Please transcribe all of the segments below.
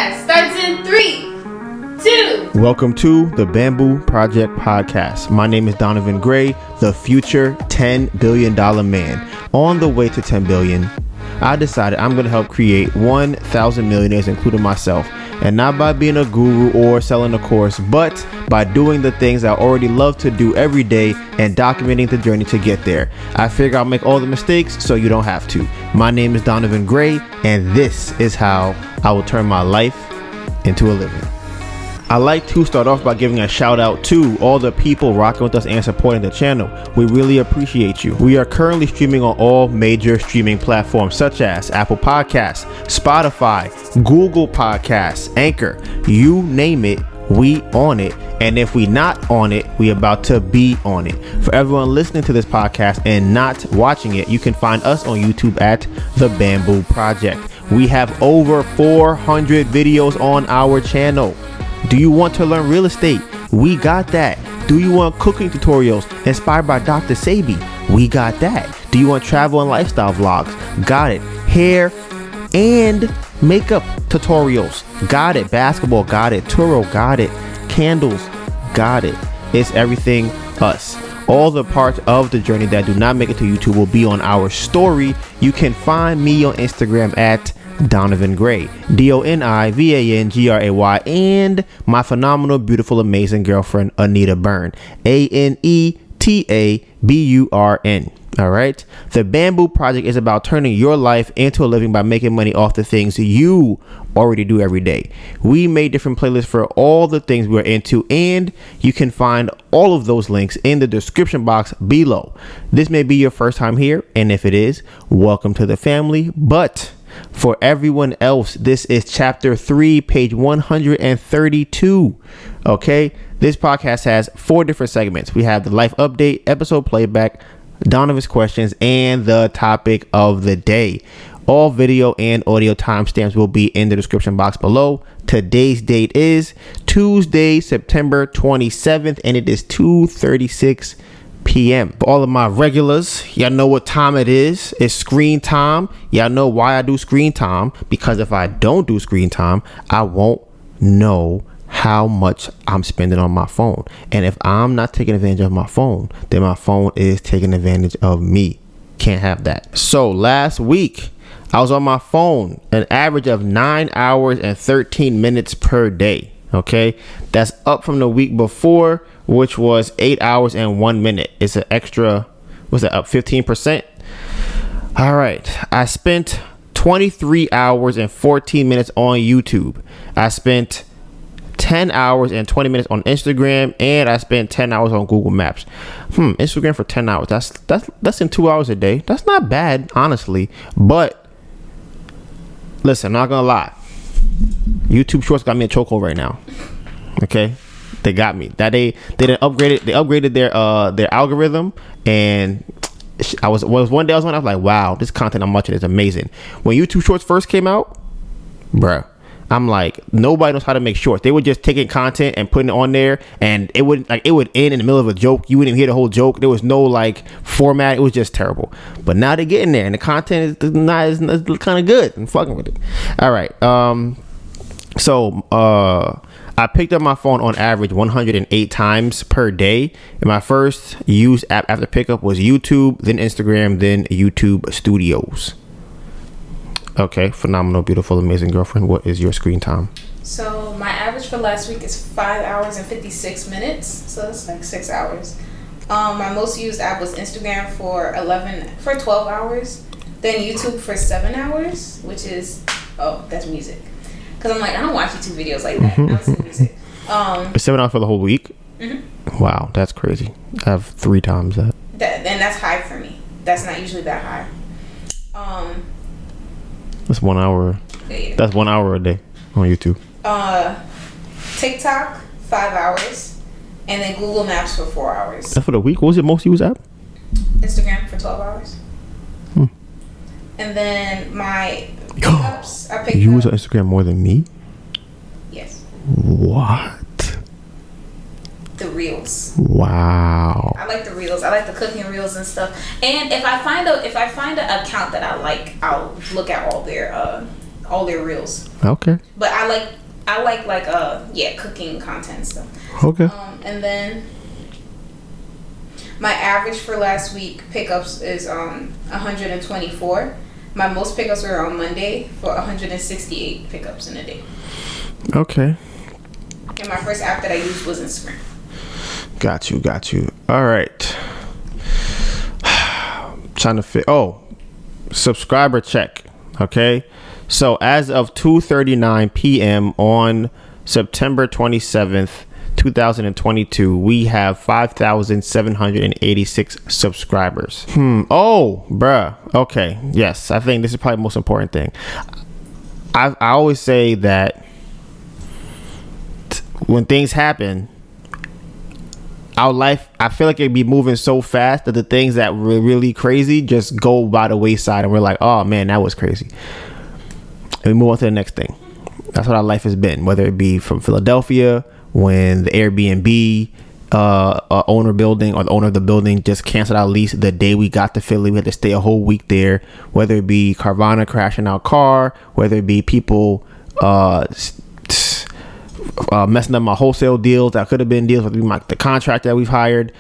podcast starts in 3, 2. Welcome to the Bamboo Project podcast. My name is Donovan Gray, the future $10 billion man. On the way to 10 billion, I decided I'm going to help create 1,000 millionaires, including myself. And not by being a guru or selling a course, but by doing the things I already love to do every day and documenting the journey to get there. I figure I'll make all the mistakes so you don't have to. My name is Donovan Gray, and this is how I will turn my life into a living. I like to start off by giving a shout out to all the people rocking with us and supporting the channel. We really appreciate you. We are currently streaming on all major streaming platforms such as Apple Podcasts, Spotify, Google Podcasts, Anchor, you name it, we on it. And if we not on it, we about to be on it. For everyone listening to this podcast and not watching it, you can find us on YouTube at The Bamboo Project. We have over 400 videos on our channel. Do you want to learn real estate? We got that. Do you want cooking tutorials inspired by Dr.Sebi? We got that. Do you want travel and lifestyle vlogs? Got it. Hair and makeup tutorials? Got it. Basketball? Got it. Turo? Got it. Candles? Got it. It's everything us. All the parts of the journey that do not make it to YouTube will be on our story. You can find me on Instagram at Donovan Gray, DONIVANGRAY, and my phenomenal, beautiful, amazing girlfriend, Anita Byrne, ANETABURN. All right. The Bamboo Project is about turning your life into a living by making money off the things you already do every day. We made different playlists for all the things we're into, and you can find all of those links in the description box below. This may be your first time here, and if it is, welcome to the family. But for everyone else, this is chapter 3, page 132. Okay, this podcast has 4 different segments. We have the life update, episode playback, Donovan's questions, and the topic of the day. All video and audio timestamps will be in the description box below. Today's date is Tuesday, September 27th, and it is 2:36 p.m. For all of my regulars, y'all know what time it is. It's screen time. Y'all know why I do screen time, because if I don't do screen time, I won't know how much I'm spending on my phone. And if I'm not taking advantage of my phone, then my phone is taking advantage of me. Can't have that. So last week, I was on my phone an average of 9 hours and 13 minutes per day. Okay, that's up from the week before, which was 8 hours and 1 minute. It's an extra, what's that, up 15%? All right, I spent 23 hours and 14 minutes on YouTube. I spent 10 hours and 20 minutes on Instagram, and I spent 10 hours on Google Maps. Instagram for 10 hours. That's in 2 hours a day. That's not bad, honestly. But listen, I'm not gonna lie. YouTube Shorts got me a chokehold right now. Okay, they got me. That they didn't upgrade it. They upgraded their algorithm, and one day I was like, wow, this content I'm watching is amazing. When YouTube Shorts first came out, bruh, I'm like, nobody knows how to make shorts. They were just taking content and putting it on there, and it would end in the middle of a joke. You wouldn't even hear the whole joke. There was no like format. It was just terrible. But now they're getting there, and the content is kind of good. I'm fucking with it. All right. So I picked up my phone on average 108 times per day. And my first used app after pickup was YouTube, then Instagram, then YouTube Studios. Okay, phenomenal, beautiful, amazing girlfriend. What is your screen time? So my average for last week is 5 hours and 56 minutes. So that's like 6 hours. My most used app was Instagram for 12 hours. Then YouTube for 7 hours, which is, that's music. Because I'm like, I don't watch YouTube videos like that. I listen to music. 7 hours for the whole week? Mm-hmm. Wow, that's crazy. I have 3 times that. And that's high for me. That's not usually that high. That's 1 hour. Yeah. That's 1 hour a day on YouTube. TikTok, 5 hours. And then Google Maps for 4 hours. That's for the week? What was your most used app? Instagram for 12 hours. And then my pickups, I picked up. You use Instagram more than me? Yes. What? The reels. Wow. I like the reels. I like the cooking reels and stuff. And if I find an account that I like, I'll look at all their all their reels. Okay. But I like cooking content and stuff. Okay. And then my average for last week pickups is 124. My most pickups were on Monday for 168 pickups in a day. Okay. And my first app that I used was Instagram. Got you. All right. Trying to fit. Oh, subscriber check. Okay. So as of 2:39 p.m. on September 27th, 2022, we have 5,786 subscribers. Oh, bruh. Okay. Yes. I think this is probably the most important thing. I always say that when things happen, our life, I feel like it'd be moving so fast that the things that were really crazy just go by the wayside, and we're like, oh man, that was crazy. And we move on to the next thing. That's what our life has been, whether it be from Philadelphia, when the Airbnb owner building or the owner of the building just canceled our lease the day we got to Philly. We had to stay a whole week there. Whether it be Carvana crashing our car, whether it be people messing up my wholesale deals that could have been deals, whether it be the contract that we've hired.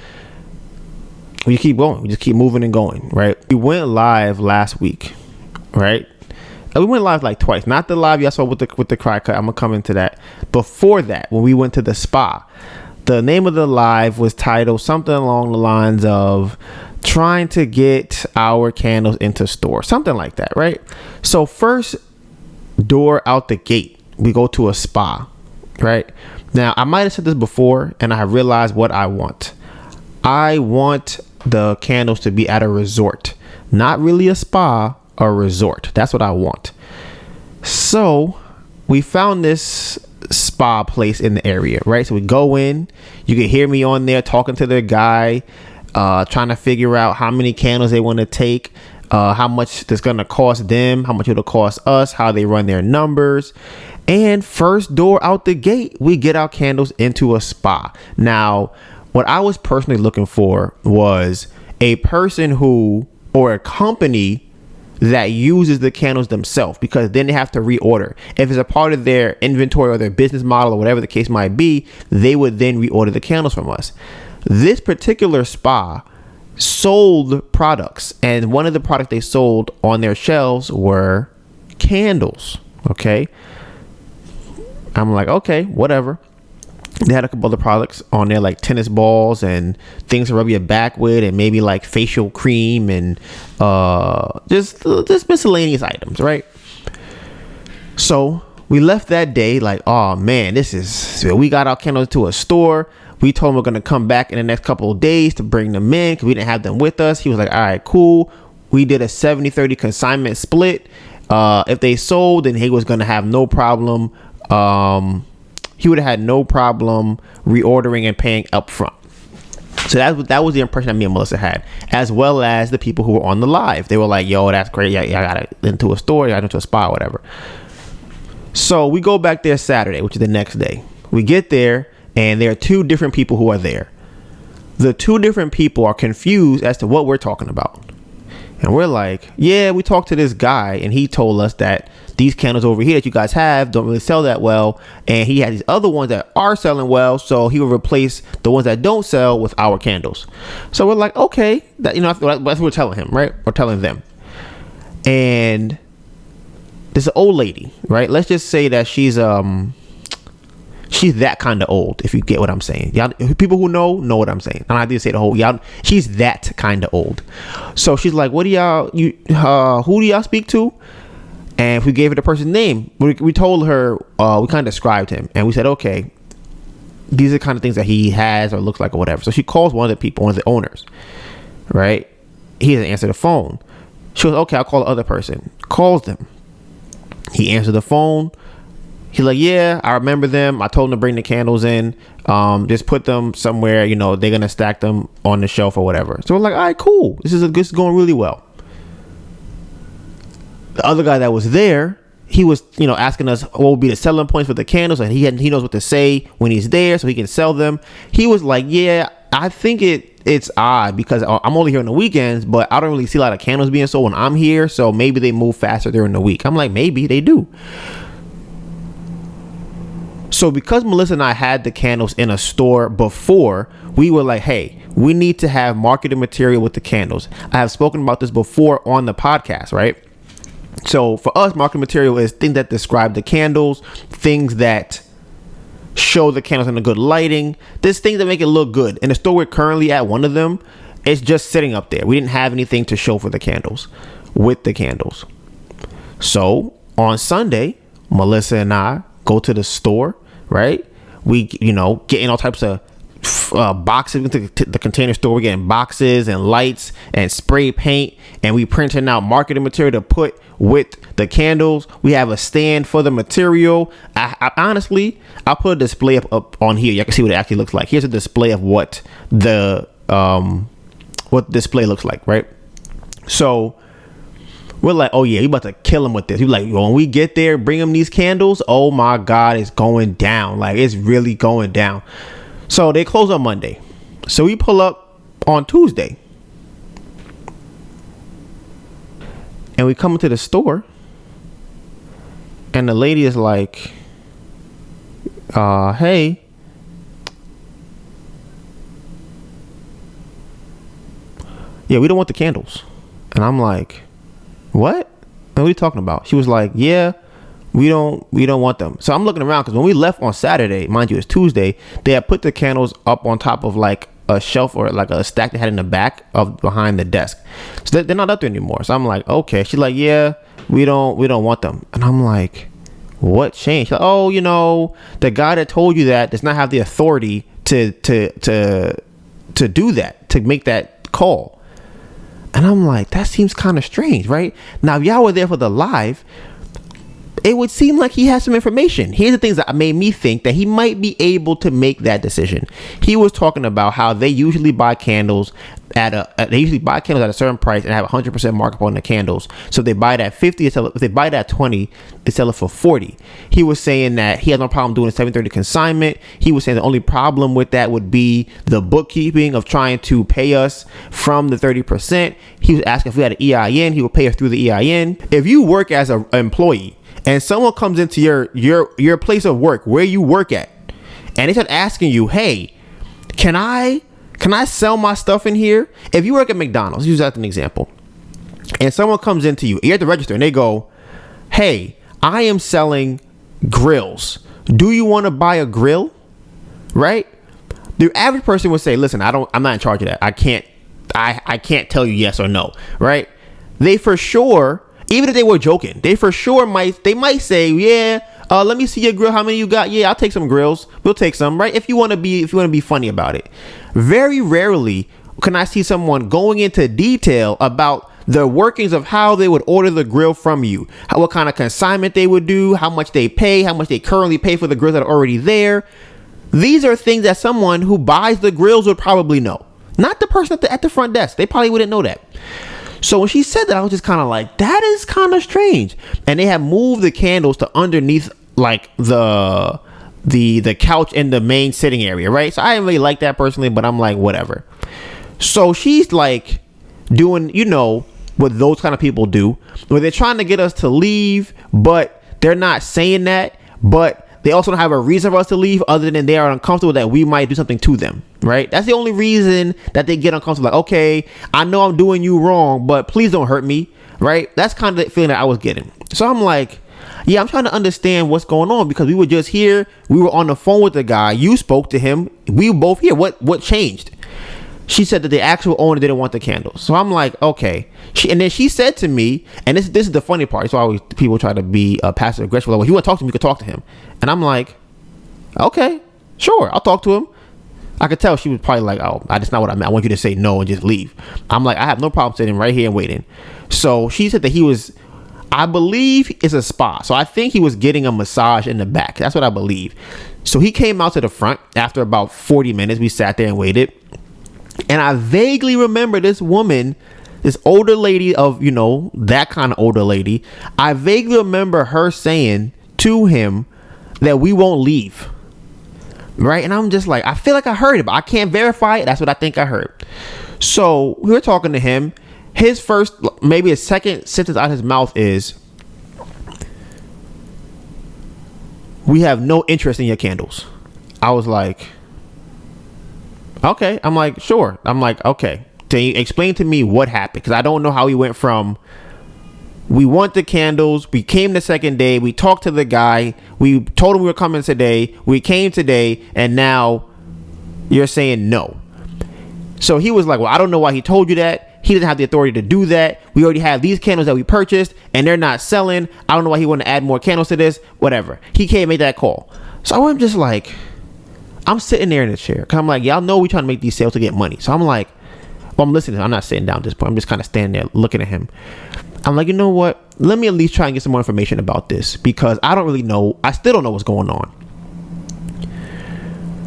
We keep going. We just keep moving and going, right? We went live last week, right? We went live like twice. Not the live y'all saw with the cry cut. I'm gonna come into that. Before that, when we went to the spa, the name of the live was titled something along the lines of trying to get our candles into store, something like that, right? So first door out the gate, we go to a spa, right? Now I might have said this before, and I realized what I want. I want the candles to be at a resort, not really a spa. A resort. That's what I want. So we found this spa place in the area, right? So we go in. You can hear me on there talking to the guy, trying to figure out how many candles they want to take, how much it's going to cost them, how much it'll cost us, how they run their numbers. And first door out the gate, we get our candles into a spa. Now, what I was personally looking for was a person who, or a company that uses the candles themselves, because then they have to reorder. If it's a part of their inventory or their business model or whatever the case might be, they would then reorder the candles from us. This particular spa sold products, and one of the products they sold on their shelves were candles. Okay. I'm like, okay, whatever. They had a couple other products on there, like tennis balls and things to rub your back with, and maybe like facial cream and just miscellaneous items, right? So we left that day like, oh man, we got our candles to a store. We told him we're going to come back in the next couple of days to bring them in because we didn't have them with us. He was like, all right, cool. We did a 70-30 consignment split. If they sold, then he was going to have no problem. He would have had no problem reordering and paying up front. So that was the impression that me and Melissa had, as well as the people who were on the live. They were like, yo, that's great. Yeah, I got it into a store, I got into a spa, whatever. So we go back there Saturday, which is the next day. We get there, and there are two different people who are there. The two different people are confused as to what we're talking about. And we're like, yeah, we talked to this guy, and he told us that these candles over here that you guys have don't really sell that well, and he had these other ones that are selling well, so he will replace the ones that don't sell with our candles. So we're like, okay, that's what we're telling him, right? We're telling them. And this old lady, right? Let's just say that she's that kind of old, if you get what I'm saying. Y'all, people who know what I'm saying. I don't have to say the whole y'all. She's that kind of old. So she's like, what do y'all, who do y'all speak to? And if we gave her the person's name, we told her, we kind of described him, and we said, okay, these are the kind of things that he has or looks like or whatever. So she calls one of the people, one of the owners, right? He doesn't answer the phone. She goes, okay, I'll call the other person. Calls them. He answered the phone. He's like, yeah, I remember them. I told him to bring the candles in. Just put them somewhere, they're going to stack them on the shelf or whatever. So we're like, all right, cool. This is going really well. The other guy that was there, he was, asking us what would be the selling points for the candles, and he knows what to say when he's there so he can sell them. He was like, yeah, I think it's odd because I'm only here on the weekends, but I don't really see a lot of candles being sold when I'm here. So maybe they move faster during the week. I'm like, maybe they do. So because Melissa and I had the candles in a store before, we were like, hey, we need to have marketing material with the candles. I have spoken about this before on the podcast, right? So for us, marketing material is things that describe the candles, things that show the candles in a good lighting. There's things that make it look good. In the store we're currently at, one of them, it's just sitting up there. We didn't have anything to show for the candles, with the candles. So on Sunday, Melissa and I go to the store, right? We, getting all types of boxes into the Container Store. We're getting boxes and lights and spray paint, and we printing out marketing material to put with the candles. We have a stand for the material. I honestly, I'll put a display up on here. You can see what it actually looks like. Here's a display of what the display looks like, right? So we're like, oh yeah, we about to kill him with this. We're like, when we get there, bring him these candles. Oh my God, it's going down. Like, it's really going down. So they close on Monday. So we pull up on Tuesday. And we come into the store. And the lady is like, hey. Yeah, we don't want the candles. And I'm like, what? What are you talking about? She was like, yeah, we don't want them. So I'm looking around because when we left on Saturday, mind you, it's Tuesday, they had put the candles up on top of like a shelf or like a stack they had in the back of behind the desk. So they're not up there anymore. So I'm like, okay. She's like, yeah, we don't want them. And I'm like, what changed? She's like, oh, the guy that told you that does not have the authority to do that, to make that call. And I'm like, that seems kind of strange, right? Now, if y'all were there for the live, it would seem like he has some information. Here's the things that made me think that he might be able to make that decision. He was talking about how they usually buy candles at a certain price and have 100% markup on the candles. So if they buy it at 50, if they buy it at 20, they sell it for 40. He was saying that he has no problem doing a 730 consignment. He was saying the only problem with that would be the bookkeeping of trying to pay us from the 30%. He was asking if we had an EIN, he would pay us through the EIN. If you work as an employee and someone comes into your place of work where you work at, and they start asking you, hey, can I sell my stuff in here? If you work at McDonald's, use that as an example, and someone comes into you, you're at the register, and they go, hey, I am selling grills. Do you want to buy a grill? Right? The average person would say, listen, I'm not in charge of that. I can't tell you yes or no. Right? They for sure, even if they were joking, they for sure might say, yeah, let me see your grill. How many you got? Yeah, I'll take some grills. We'll take some, right? If you want to be funny about it. Very rarely can I see someone going into detail about the workings of how they would order the grill from you, what kind of consignment they would do, how much they pay, how much they currently pay for the grills that are already there. These are things that someone who buys the grills would probably know. Not the person at the front desk. They probably wouldn't know that. So when she said that, I was just kind of like, that is kind of strange. And they have moved the candles to underneath like the couch in the main sitting area, right? So I didn't really like that personally, but I'm like, whatever. So she's like doing, what those kind of people do, where they're trying to get us to leave, but they're not saying that, but they also don't have a reason for us to leave other than they are uncomfortable that we might do something to them, right? That's the only reason that they get uncomfortable. Like, okay, I know I'm doing you wrong, but please don't hurt me, right? That's kind of the feeling that I was getting. So I'm like, yeah, I'm trying to understand what's going on because we were just here. We were on the phone with the guy. You spoke to him. We were both here. What changed? She said that the actual owner didn't want the candles. So I'm like, okay. And then she said to me, and this is the funny part. So always people try to be passive aggressive. Like, well, if you want to talk to him, you can talk to him. And I'm like, okay, sure, I'll talk to him. I could tell she was probably like, oh, that's not what I meant. I want you to say no and just leave. I'm like, I have no problem sitting right here and waiting. So she said that he was, I believe it's a spa. So I think he was getting a massage in the back. That's what I believe. So he came out to the front after about 40 minutes. We sat there and waited. And I vaguely remember this woman, this older lady of, that kind of older lady. I vaguely remember her saying to him that we won't leave. Right. And I'm just like, I feel like I heard it, but I can't verify it. That's what I think I heard. So we were talking to him. His first, maybe his second sentence out of his mouth is, "We have no interest in your candles." I was like, okay. I'm like, sure. I'm like, okay. Can you explain to me what happened? Because I don't know how he went from, we want the candles, we came the second day, we talked to the guy, we told him we were coming today, we came today, and now you're saying no. So he was like, well, I don't know why he told you that. He doesn't have the authority to do that. We already have these candles that we purchased and they're not selling. I don't know why he wanted to add more candles to this. Whatever. He can't make that call. So I'm just like, I'm sitting there in the chair. Cause I'm like, y'all know we trying to make these sales to get money. So I'm like, well, I'm listening. I'm not sitting down at this point. I'm just kind of standing there looking at him. I'm like, you know what? Let me at least try and get some more information about this, because I don't really know. I still don't know what's going on.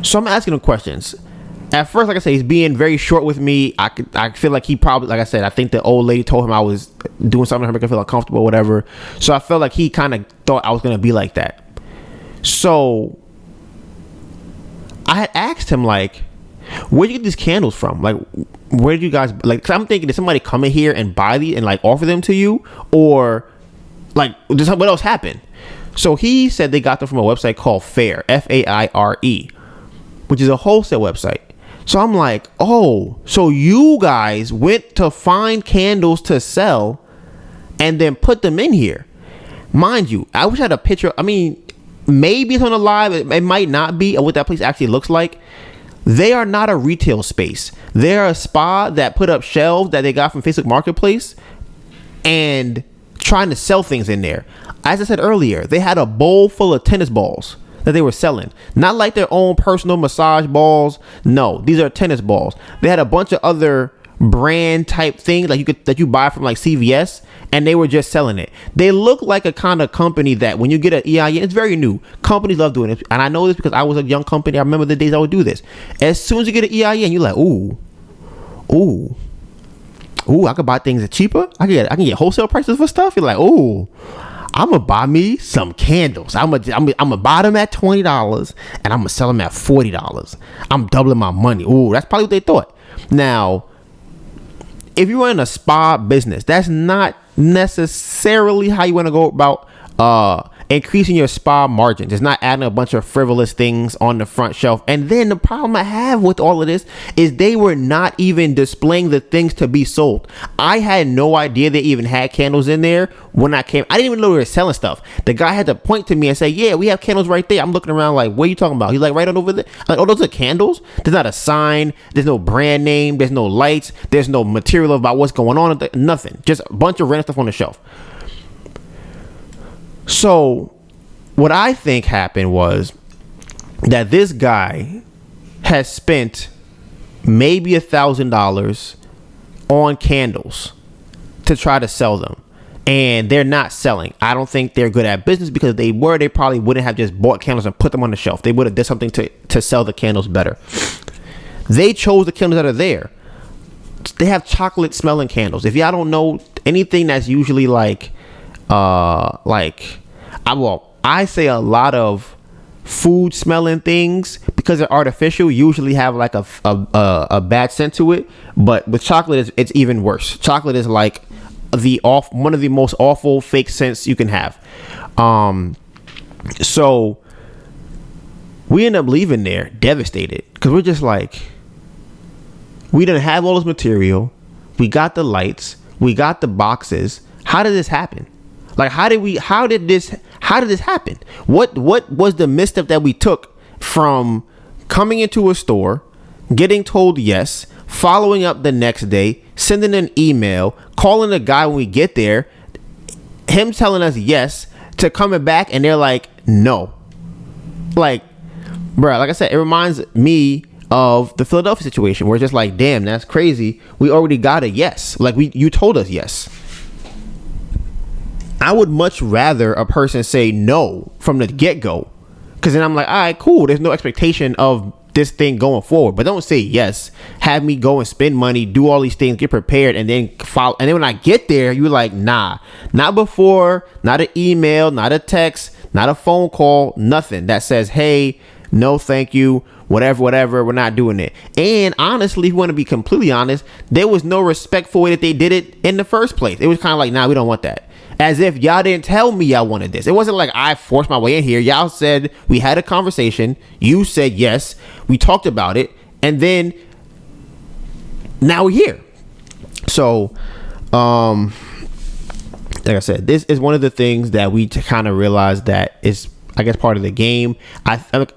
So I'm asking him questions. At first, like I said, he's being very short with me. I feel like he probably, like I said, I think the old lady told him I was doing something to make her feel uncomfortable or whatever. So I felt like he kind of thought I was going to be like that. So I had asked him, like, where'd you get these candles from? Like, where did you guys, like, cause I'm thinking, did somebody come in here and buy these and like offer them to you? Or like, what else happened? So he said they got them from a website called Fair, Faire, which is a wholesale website. So I'm like, oh, so you guys went to find candles to sell and then put them in here. Mind you, I wish I had a picture. I mean, maybe it's on the live. It might not be what that place actually looks like. They are not a retail space. They're a spa that put up shelves that they got from Facebook Marketplace and trying to sell things in there. As I said earlier, they had a bowl full of tennis balls that they were selling. Not like their own personal massage balls. No, these are tennis balls. They had a bunch of other brand type things like that you buy from like CVS, and they were just selling it. They look like a kind of company that when you get an EIN, it's very new. Companies love doing it. And I know this because I was a young company. I remember the days I would do this. As soon as you get an EIN, you're like, ooh, I could buy things cheaper. I can get wholesale prices for stuff. You're like, ooh, I'm gonna buy me some candles. I'm gonna buy them at $20 and I'm gonna sell them at $40. I'm doubling my money. Ooh, that's probably what they thought. Now, if you are in a spa business, that's not necessarily how you want to go about increasing your spa margins. It's not adding a bunch of frivolous things on the front shelf. And then the problem I have with all of this is they were not even displaying the things to be sold. I had no idea they even had candles in there when I came. I didn't even know they were selling stuff. The guy had to point to me and say, yeah, we have candles right there. I'm looking around like, what are you talking about? He's like, right on over there. I'm like, oh, those are candles? There's not a sign. There's no brand name. There's no lights. There's no material about what's going on. Nothing. Just a bunch of random stuff on the shelf. So what I think happened was that this guy has spent maybe $1,000 on candles to try to sell them, and they're not selling. I don't think they're good at business, because they probably wouldn't have just bought candles and put them on the shelf. They would have done something to sell the candles better. They chose the candles that are there. They have chocolate smelling candles. If y'all don't know, anything that's usually I say a lot of food smelling things, because they're artificial, usually have like a bad scent to it. But with chocolate, it's even worse. Chocolate is like one of the most awful fake scents you can have. So we end up leaving there devastated, because we're just like, we didn't have all this material. We got the lights. We got the boxes. How did this happen? Like, how did this happen? What was the misstep that we took from coming into a store, getting told yes, following up the next day, sending an email, calling the guy when we get there, him telling us yes, to coming back and they're like, no. Like, bruh, like I said, it reminds me of the Philadelphia situation, where it's just like, damn, that's crazy. We already got a yes. Like, you told us yes. I would much rather a person say no from the get-go, because then I'm like, all right, cool. There's no expectation of this thing going forward. But don't say yes. Have me go and spend money, do all these things, get prepared, and then follow. And then when I get there, you're like, nah, not before, not an email, not a text, not a phone call, nothing that says, hey, no thank you, whatever, we're not doing it. And honestly, if you want to be completely honest, there was no respectful way that they did it in the first place. It was kind of like, nah, we don't want that. As if y'all didn't tell me y'all wanted this. It wasn't like I forced my way in here. Y'all said, we had a conversation, you said yes, we talked about it, and then now we're here. So like I said, this is one of the things that we kind of realized that is, I guess, part of the game.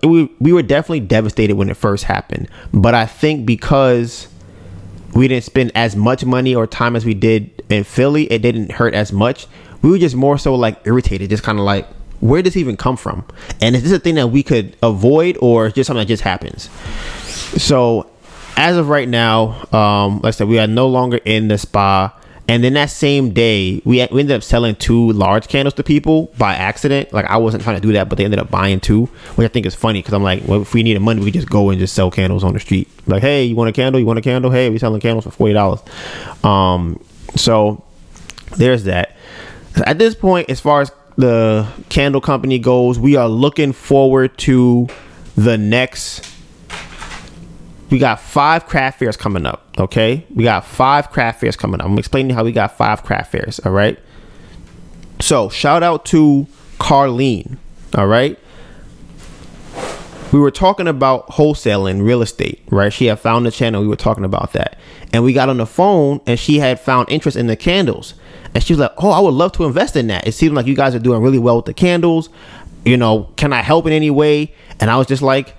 We were definitely devastated when it first happened, but I think because we didn't spend as much money or time as we did in Philly, it didn't hurt as much. We were just more so like irritated, just kind of like, where does this even come from? And is this a thing that we could avoid, or just something that just happens? So as of right now, like I said, we are no longer in the spa. And then that same day, we ended up selling 2 large candles to people by accident. Like, I wasn't trying to do that, but they ended up buying 2, which I think is funny because I'm like, well, if we needed money, we could just go and just sell candles on the street. Like, hey, you want a candle? You want a candle? Hey, we're selling candles for $40. So there's that. At this point, as far as the candle company goes, we are looking forward to the next. We got 5 craft fairs coming up, okay? We got 5 craft fairs coming up. I'm explaining how we got 5 craft fairs, all right? So, shout out to Carlene, all right? We were talking about wholesaling real estate, right? She had found the channel. We were talking about that. And we got on the phone, and she had found interest in the candles. And she was like, oh, I would love to invest in that. It seems like you guys are doing really well with the candles. You know, can I help in any way? And I was just like,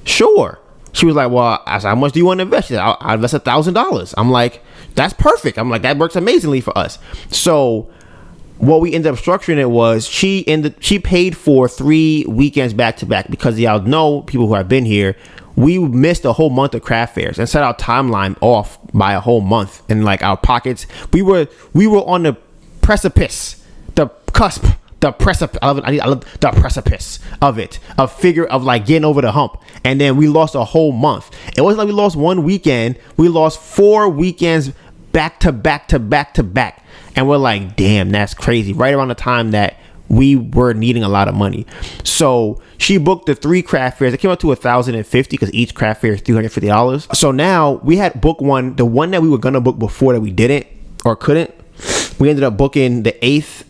sure. She was like, well, I said, how much do you want to invest? She said, I'll invest $1,000. I'm like, that's perfect. I'm like, that works amazingly for us. So what we ended up structuring it was she paid for 3 weekends back to back because y'all know, people who have been here, we missed a whole month of craft fairs and set our timeline off by a whole month. And like our pockets, we were on the precipice, the cusp. The precipice. I love the precipice of it. A figure of like getting over the hump. And then we lost a whole month. It wasn't like we lost 1 weekend. We lost 4 weekends back to back to back to back. And we're like, damn, that's crazy. Right around the time that we were needing a lot of money. So she booked the 3 craft fairs. It came out to $1,050 because each craft fair is $350. So now we had booked one, the one that we were gonna book before that we didn't or couldn't. We ended up booking the 8th.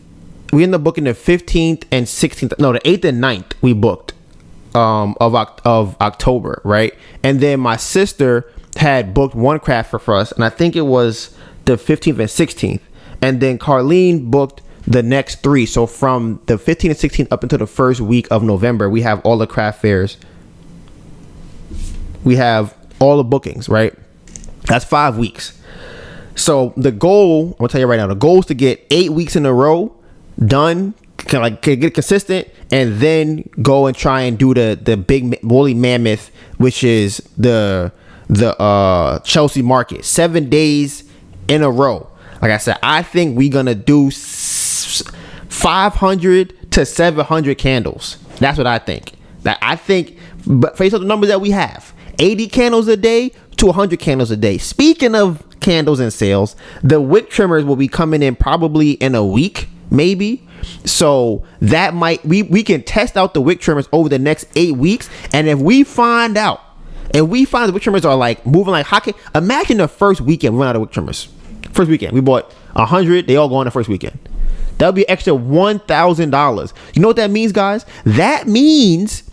We ended up booking the 15th and 16th. No, the 8th and 9th we booked of October, right? And then my sister had booked 1 craft fair for us, and I think it was the 15th and 16th. And then Carlene booked the next 3. So from the 15th and 16th up until the first week of November, we have all the craft fairs. We have all the bookings, right? That's 5 weeks. So the goal, I'm gonna tell you right now, the goal is to get 8 weeks in a row done, can get consistent, and then go and try and do the big woolly mammoth, which is the Chelsea market, 7 days in a row. Like I said, I think we're gonna do 500 to 700 candles. That's what I think. But based on the numbers that we have, 80 candles a day to 100 candles a day. Speaking of candles and sales, the wick trimmers will be coming in probably in a week, maybe. So that might, we can test out the wick trimmers over the next 8 weeks. And if we find the wick trimmers are like moving like hockey, imagine the first weekend we run out of wick trimmers. First weekend we bought 100, they all go on the first weekend. That'll be extra $1,000. You know what that means, guys? That means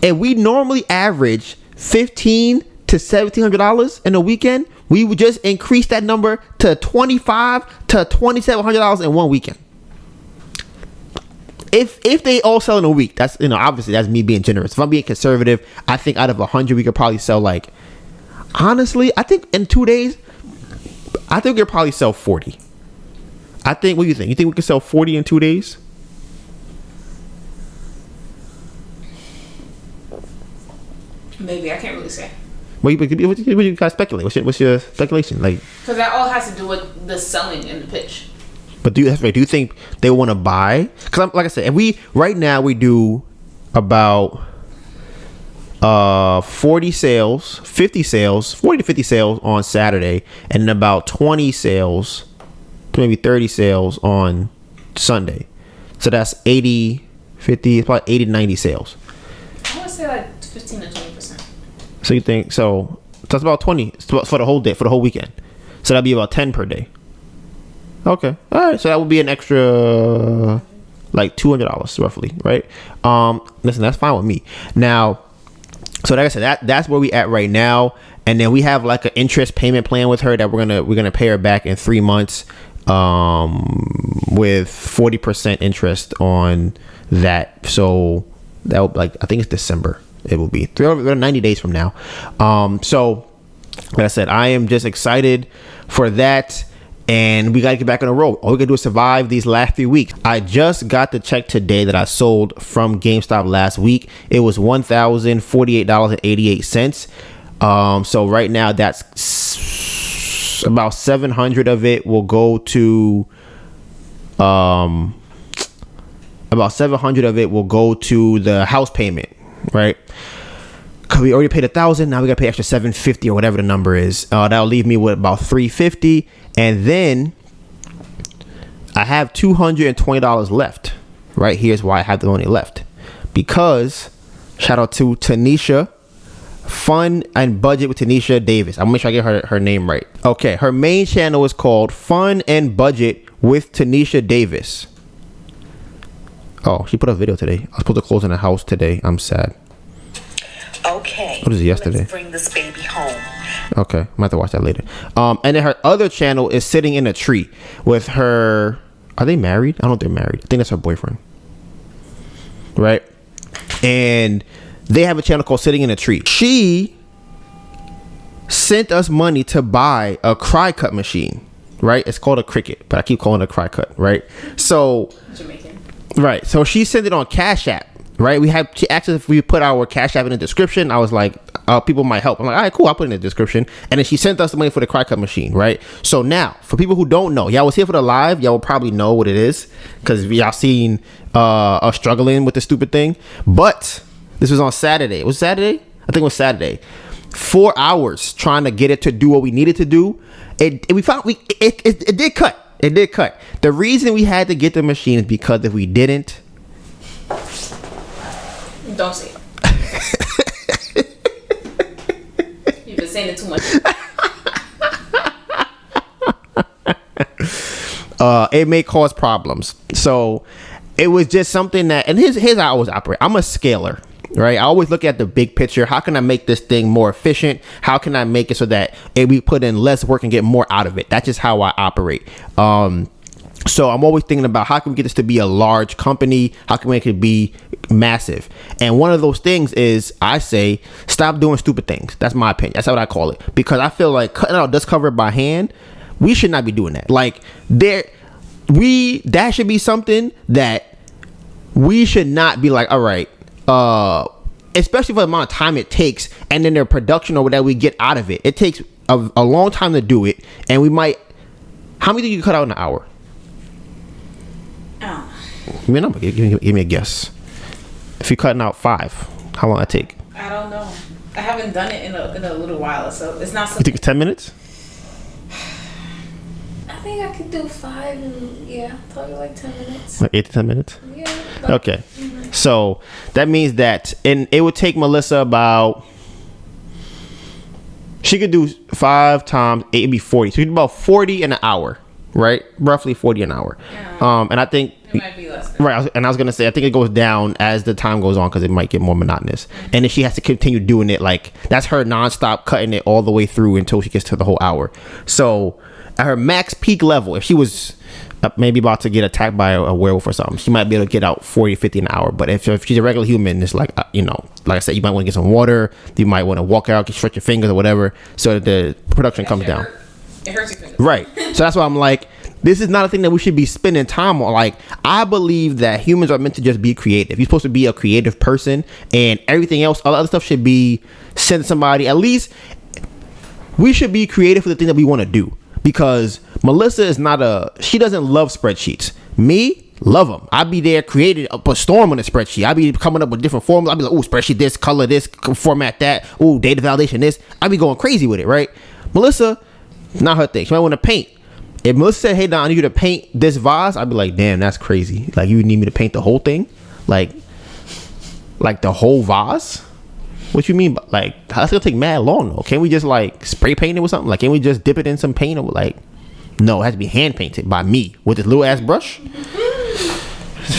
if we normally average $1,500 to $1,700 in a weekend, we would just increase that number to $2,500 to $2,700 in 1 weekend. If they all sell in a week, that's, you know, obviously that's me being generous. If I'm being conservative, I think out of 100 we could probably sell, like, honestly, I think in 2 days, I think we could probably sell 40. I think, what do you think? You think we could sell 40 in 2 days? Maybe, I can't really say. What you guys speculate? What's your speculation? Like, because that all has to do with the selling and the pitch. But do you think they want to buy? Because like I said, if right now we do about 40 sales, 50 sales, 40 to 50 sales on Saturday, and then about 20 sales, maybe 30 sales on Sunday. So that's 80, 50, probably 80 to 90 sales. I would say like 15 to 20%. So you think so? That's about 20 for the whole day, for the whole weekend. So that'd be about 10 per day. Okay, all right. So that would be an extra like $200 roughly, right? Listen, that's fine with me. Now, so like I said, that's where we at right now. And then we have like an interest payment plan with her that we're gonna pay her back in 3 months, with 40% interest on that. So that would, like, I think it's December. It will be 90 days from now. So like I said, I am just excited for that. And we got to get back on the road. All we got to do is survive these last 3 weeks. I just got the check today that I sold from GameStop last week. It was $1,048.88. So right now, that's about 700 of it will go to about 700 of it will go to the house payment, right? Because we already paid $1,000. Now we got to pay extra $750 or whatever the number is. That'll leave me with about $350. And then I have $220 left. Right? Here's why I have the money left. Because, shout out to Tanisha, Fun and Budget with Tanisha Davis. I'm going to make sure I get her name right. Okay. Her main channel is called Fun and Budget with Tanisha Davis. Oh, she put a video today. I was supposed to close in the house today. I'm sad. Okay. What was it yesterday? Let's bring this baby home. Okay, I'm gonna have to watch that later. And then her other channel is Sitting in a Tree with her. Are they married? I don't think they're married. I think that's her boyfriend. Right? And they have a channel called Sitting in a Tree. She sent us money to buy a cry cut machine. Right? It's called a Cricut, but I keep calling it a cry cut. Right? So. Jamaican. Right. So she sent it on Cash App. Right, she asked us if we put our Cash App in the description. I was like, people might help. I'm like, all right, cool, I'll put it in the description. And then she sent us the money for the cry cut machine, right? So now, for people who don't know, y'all was here for the live, y'all will probably know what it is, because y'all seen us struggling with the stupid thing. But this was on Saturday. It was Saturday? I think it was Saturday. 4 hours trying to get it to do what we needed to do. It did cut. It did cut. The reason we had to get the machine is because if we didn't. Don't say it. You've been saying it too much. It may cause problems. So it was just something that, and here's how I always operate. I'm a scaler, right? I always look at the big picture. How can I make this thing more efficient? How can I make it so that we put in less work and get more out of it? That's just how I operate. So I'm always thinking about how can we get this to be a large company? How can we make it be massive? And one of those things is, I say, stop doing stupid things. That's my opinion. That's what I call it. Because I feel like cutting out dust cover by hand, we should not be doing that. Like, that should be something that we should not be like, all right, especially for the amount of time it takes, and then the production or whatever we get out of it. It takes a long time to do it, and we might. How many do you cut out in an hour? Give me a number. Give me a guess. If you're cutting out 5, how long that take? I don't know. I haven't done it in a little while, so it's not. You think it's 10 minutes? I think I could do 5 and probably like 10 minutes. Like 8 to 10 minutes? Yeah. Okay. Mm-hmm. So that means that, and it would take Melissa about. She could do 5 times 8, it'd be 40. So she'd do about 40 in an hour, right? Roughly 40 an hour. Yeah. And I think. It might be less than right, and I was gonna say I think it goes down as the time goes on because it might get more monotonous. Mm-hmm. And if she has to continue doing it, like that's her nonstop cutting it all the way through until she gets to the whole hour. So at her max peak level, if she was maybe about to get attacked by a werewolf or something, she might be able to get out 40, 50 an hour. But if she's a regular human, it's like like I said, you might want to get some water, you might want to walk out, stretch your fingers or whatever, so that the production comes down. It hurts your fingers. Right. So that's why I'm like, this is not a thing that we should be spending time on. Like, I believe that humans are meant to just be creative. You're supposed to be a creative person, and everything else, all the other stuff should be sent to somebody. At least we should be creative for the thing that we want to do. Because Melissa is she doesn't love spreadsheets. Me, love them. I'd be there creating a storm on a spreadsheet. I'd be coming up with different formulas. I'd be like, oh, spreadsheet this, color this, format that. Oh, data validation this. I'd be going crazy with it, right? Melissa, not her thing. She might want to paint. If Melissa said, hey, Don, I need you to paint this vase, I'd be like, damn, that's crazy. Like, you need me to paint the whole thing? Like, Like the whole vase? What you mean? Like, that's gonna take mad long though. Can't we just like spray paint it with something? Like, can't we just dip it in some paint or like? No, it has to be hand painted by me with this little ass brush.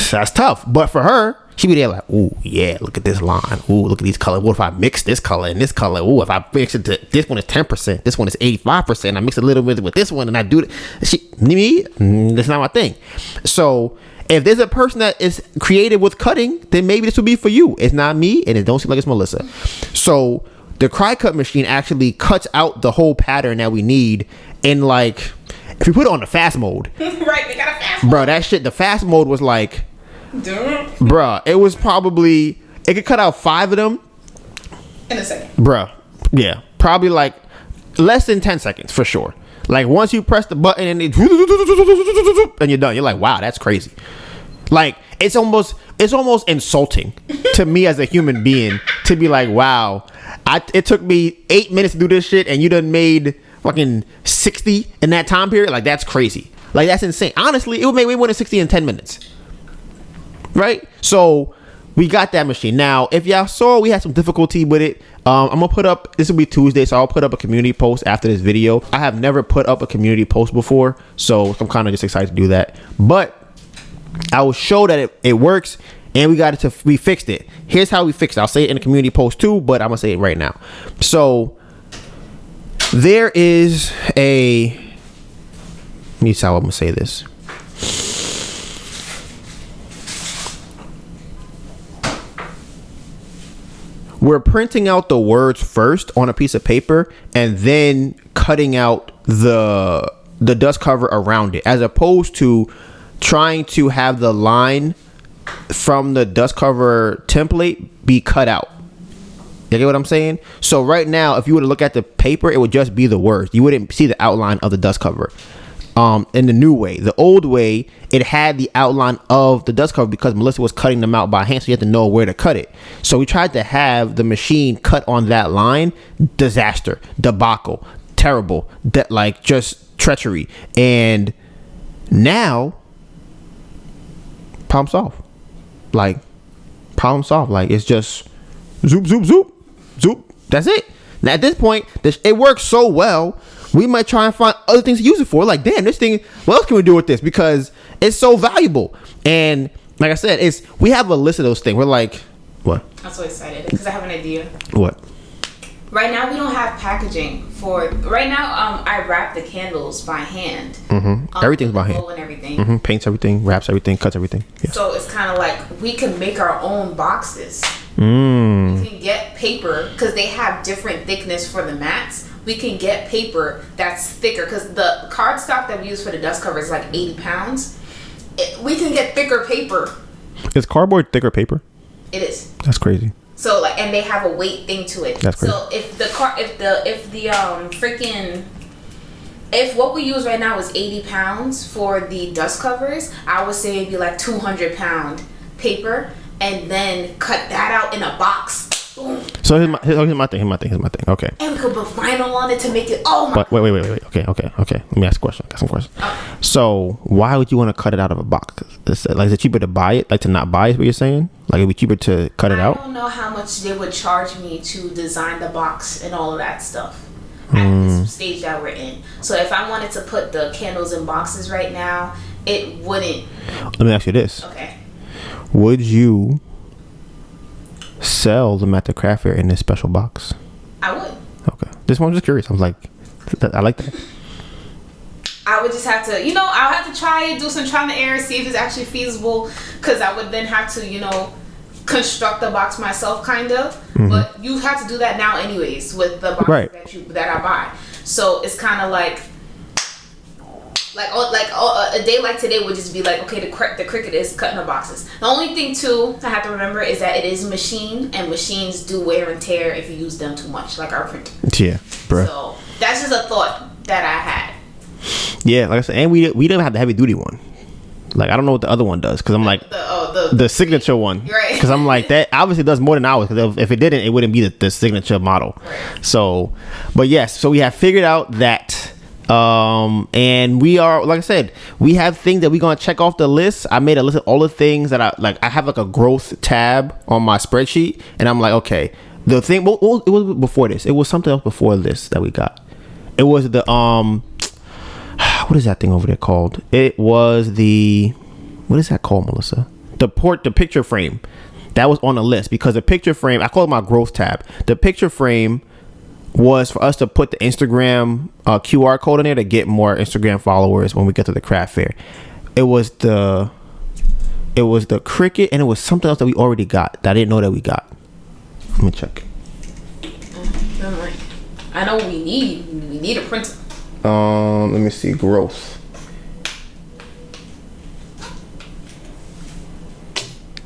That's tough. But for her, she be there like, ooh, yeah, look at this line. Ooh, look at these colors. What if I mix this color and this color? Ooh, if I mix it to this one is 10%, this one is 85%. I mix a little bit with this one and I do it. That's not my thing. So if there's a person that is creative with cutting, then maybe this will be for you. It's not me, and it don't seem like it's Melissa. So the cry cut machine actually cuts out the whole pattern that we need in like. If you put it on the fast mode, right? They got a fast mode. Bro, that shit. The fast mode was like, bruh, it was probably it could cut out 5 of them in a second. Bruh, yeah, probably like less than 10 seconds for sure. Like once you press the button and you're done. You're like, wow, that's crazy. Like it's almost insulting to me as a human being to be like, wow, it took me 8 minutes to do this shit and you done made fucking 60 in that time period. Like that's crazy. Like that's insane. Honestly, it would make way more than 60 in 10 minutes. Right? So we got that machine. Now, if y'all saw, we had some difficulty with it. I'm gonna put up, this will be Tuesday, so I'll put up a community post after this video. I have never put up a community post before, so I'm kind of just excited to do that. But I will show that it works, and we fixed it. Here's how we fixed it. I'll say it in the community post too, but I'm gonna say it right now. So there is let me see how I'm gonna say this. We're printing out the words first on a piece of paper and then cutting out the dust cover around it, as opposed to trying to have the line from the dust cover template be cut out. You get what I'm saying? So right now, if you were to look at the paper, it would just be the words. You wouldn't see the outline of the dust cover. In the new way. The old way, it had the outline of the dust cover because Melissa was cutting them out by hand, so you had to know where to cut it. So we tried to have the machine cut on that line. Disaster, debacle, terrible, like just treachery. And now, problem solved. Like problem solved. Like it's just zoop, zoop, zoop, zoop. That's it. Now at this point, it works so well. We might try and find other things to use it for. Like, damn, this thing, what else can we do with this? Because it's so valuable. And like I said, we have a list of those things. We're like, what? I'm so excited because I have an idea. What? Right now, we don't have packaging for. Right now, I wrap the candles by hand. Mm-hmm. Everything's by hand. And everything. Mm-hmm. Paints everything, wraps everything, cuts everything. Yes. So it's kind of like we can make our own boxes. We can get paper because they have different thickness for the mats. We can get paper that's thicker because the cardstock that we use for the dust cover is like 80 pounds. We can get thicker paper. Is cardboard thicker paper? It is. That's crazy. So like, and they have a weight thing to it. That's crazy. So if what we use right now is 80 pounds for the dust covers, I would say it'd be like 200 pound paper, and then cut that out in a box. Boom. So here's my thing. Okay. And we could put vinyl on it to make it. Oh my. But wait. Okay. Let me ask a question. I got some questions. So why would you want to cut it out of a box? Is it cheaper to buy it? Like to not buy it? What you're saying? Like it'd be cheaper to cut it out? I don't know how much they would charge me to design the box and all of that stuff at this stage that we're in. So if I wanted to put the candles in boxes right now, it wouldn't. Let me ask you this. Okay. Would you sell them at the craft fair in this special box? I would. Okay. This one, I'm just curious. I was like, I like that. I would just have to, I'll have to try it, do some trial and error, see if it's actually feasible, because I would then have to, construct the box myself, kind of. Mm-hmm. But you have to do that now anyways with the boxes that I buy. So it's kind of like a day like today would just be like, okay, the Cricut is cutting the boxes. The only thing too I have to remember is that it is a machine, and machines do wear and tear if you use them too much, like our printer. Yeah, bro. So that's just a thought that I had. Yeah, like I said, and we didn't have the heavy duty one. Like I don't know what the other one does, because I'm like the signature one. Right. Because I'm like, that obviously does more than ours. Because if it didn't, it wouldn't be the signature model. Right. So, but yes, so we have figured out that And we are, like I said, we have things that we're gonna check off the list. I made a list of all the things that I have like a growth tab on my spreadsheet, and I'm like, okay, the thing, well, it was before this. It was something else before this that we got. It was the what is that thing over there called? It was the, what is that called, Melissa? The picture frame. That was on the list because the picture frame, I call it my growth tab. The picture frame was for us to put the Instagram QR code in there to get more Instagram followers when we get to the craft fair. It was the Cricut, and it was something else that we already got that I didn't know that we got. Let me check. Never mind. I know we need a printer. Let me see, growth.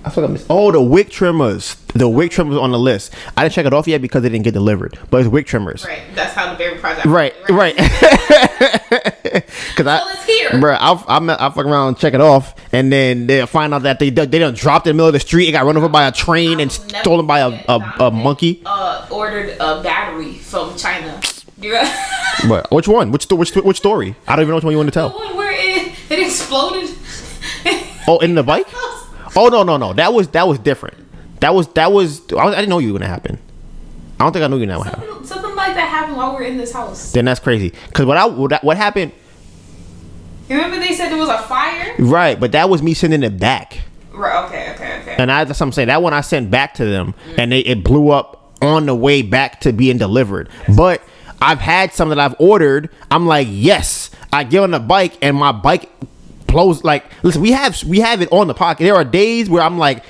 I forgot. Oh, the wick trimmers. The wick trimmers on the list. I didn't check it off yet because they didn't get delivered. But it's wick trimmers. Right. That's how the Bamboo Project. Right. Because it's here. Bro, I'll fuck around and check it off, and then they'll find out that they done dropped it in the middle of the street. It got run over by a train and stolen by a monkey. Ordered a battery from China. What? Which one? Which story? I don't even know which one you want to tell. The one where it exploded. Oh, in the bike? Oh no. That was different. That was. I didn't know you were gonna happen. I don't think I knew you that would happen. Something like that happened while we were in this house. Then that's crazy. Cause what happened? You remember they said there was a fire? Right, but that was me sending it back. Right. Okay. And that's what I'm saying. That one I sent back to them, and it blew up on the way back to being delivered. But I've had some that I've ordered. I'm like, yes. I get on the bike, and my bike blows. Like, listen, we have it on the pocket. There are days where I'm like,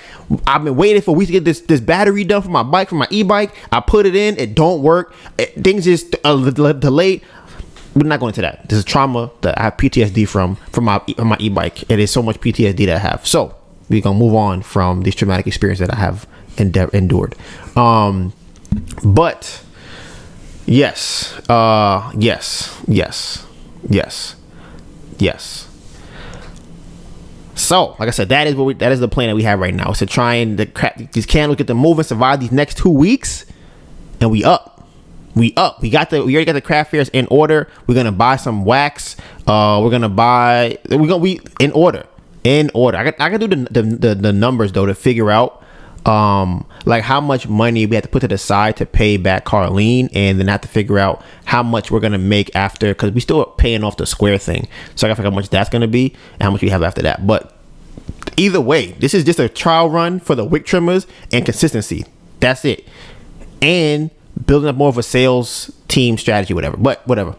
I've been waiting for weeks to get this battery done for my bike, for my e-bike. I put it in, it don't work. Things just delayed. We're not going into that. This is trauma that I have PTSD from my e-bike. It is so much PTSD that I have. So we're gonna move on from this traumatic experience that I have endured. But yes. So, like I said, that is the plan that we have right now. Is to try and these candles, get them moving, survive these next 2 weeks, and we up. We already got the craft fairs in order. We're gonna buy some wax. We in order. I gotta do the numbers though to figure out like how much money we have to put to the side to pay back Carlene, and then have to figure out how much we're gonna make after, because we still are paying off the Square thing. So I gotta figure out how much that's gonna be and how much we have after that. But either way, this is just a trial run for the wick trimmers and consistency. That's it. And building up more of a sales team strategy, whatever. But whatever.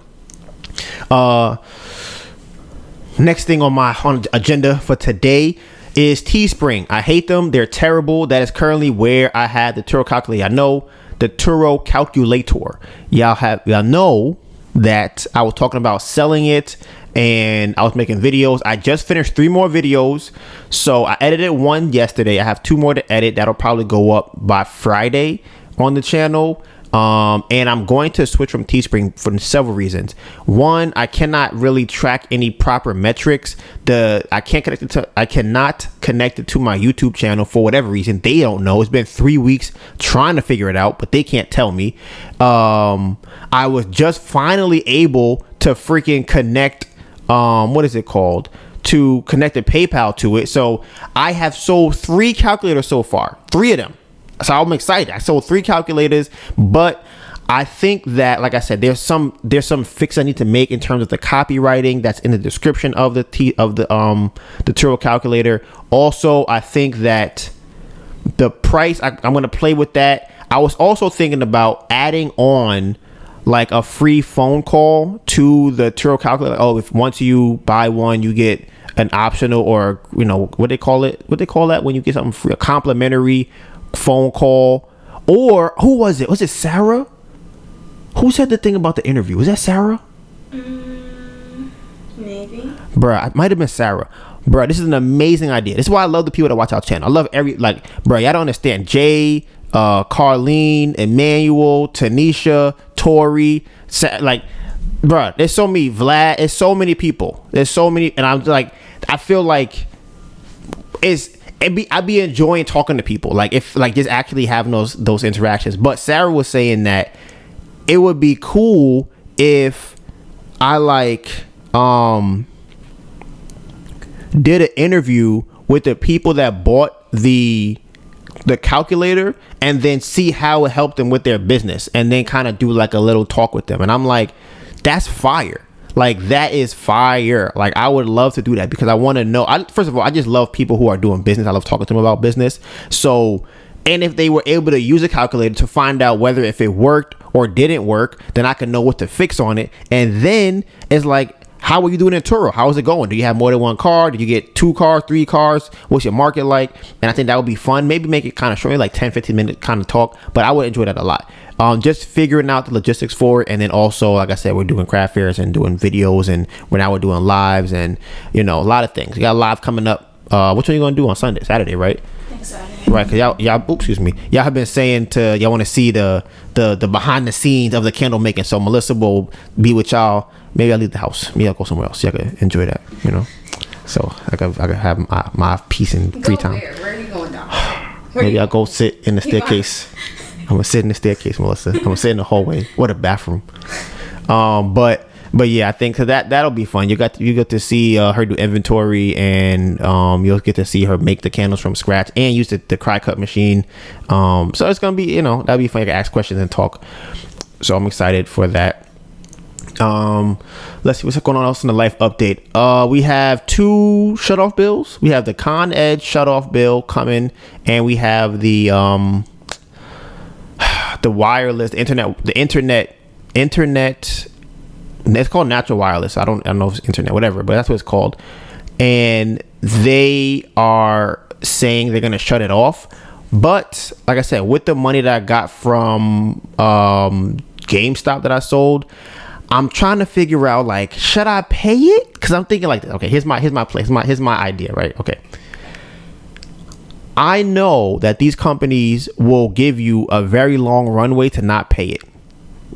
Next thing on the agenda for today is Teespring. I hate them. They're terrible. That is currently where I had the Turo calculator. I know the Turo calculator. Y'all know that I was talking about selling it, and I was making videos. I just finished 3 more videos. So I edited 1 yesterday. I have 2 more to edit. That'll probably go up by Friday on the channel. And I'm going to switch from Teespring for several reasons. One, I cannot really track any proper metrics. I cannot connect it to my YouTube channel for whatever reason. They don't know. It's been 3 weeks trying to figure it out, but they can't tell me. I was just finally able to freaking connect, what is it called? To connect the PayPal to it. So I have sold 3 calculators so far, 3 of them. So I'm excited. I sold 3 calculators, but I think that, like I said, there's some fix I need to make in terms of the copywriting that's in the description of the Turo calculator. Also, I think that the price, I'm going to play with that. I was also thinking about adding on like a free phone call to the Turo calculator. Oh, if once you buy one, you get an optional, or what they call that when you get something free, a complimentary phone call. Or who was it? Was it Sarah? Who said the thing about the interview? Was that Sarah? Maybe. Bruh, it might have been Sarah. Bruh, this is an amazing idea. This is why I love the people that watch our channel. I love bruh, y'all don't understand. Jay, Carlene, Emmanuel, Tanisha, Tori, bruh, there's so many. Vlad, there's so many people. There's so many, and I'm like, I feel like I'd be enjoying talking to people, just actually having those interactions. But Sarah was saying that it would be cool if I did an interview with the people that bought the calculator, and then see how it helped them with their business, and then kind of do like a little talk with them. And I'm like, that's fire. Like, that is fire. Like, I would love to do that, because I want to know. First of all, I just love people who are doing business. I love talking to them about business. So, and if they were able to use a calculator to find out whether if it worked or didn't work, then I can know what to fix on it. And then it's like, how are you doing in Turo? How is it going? Do you have more than one car? Did you get 2 cars, 3 cars? What's your market like? And I think that would be fun. Maybe make it kind of short, like 10, 15 minute kind of talk. But I would enjoy that a lot. Just figuring out the logistics for it. And then also, like I said, we're doing craft fairs and doing videos. And we're doing lives and, a lot of things. We got a live coming up. Which one are you going to do on Sunday? Saturday, right? Saturday. Right, because y'all have been saying y'all want to see the behind the scenes of the candle making. So Melissa will be with y'all. Maybe I'll leave the house. Maybe I'll go somewhere else. Y'all can enjoy that, So I can have my peace and free time. Where are you going down? Maybe I'll go sit in the staircase. I'm gonna sit in the staircase, Melissa. I'm gonna sit in the hallway. What a bathroom. But yeah, I think that'll be fun. You get to see her do inventory, and you'll get to see her make the candles from scratch and use the cry cut machine. So it's gonna be, that'll be fun. You can ask questions and talk. So I'm excited for that. Let's see what's going on else in the life update. We have 2 shutoff bills. We have the Con Edge shutoff bill coming, and we have the wireless, the internet. It's called natural wireless. I don't know if it's internet, whatever, but that's what it's called. And they are saying they're gonna shut it off. But like I said, with the money that I got from GameStop that I sold, I'm trying to figure out, like, should I pay it? Because I'm thinking like this. Okay, here's my place. Here's my idea, right? Okay. I know that these companies will give you a very long runway to not pay it,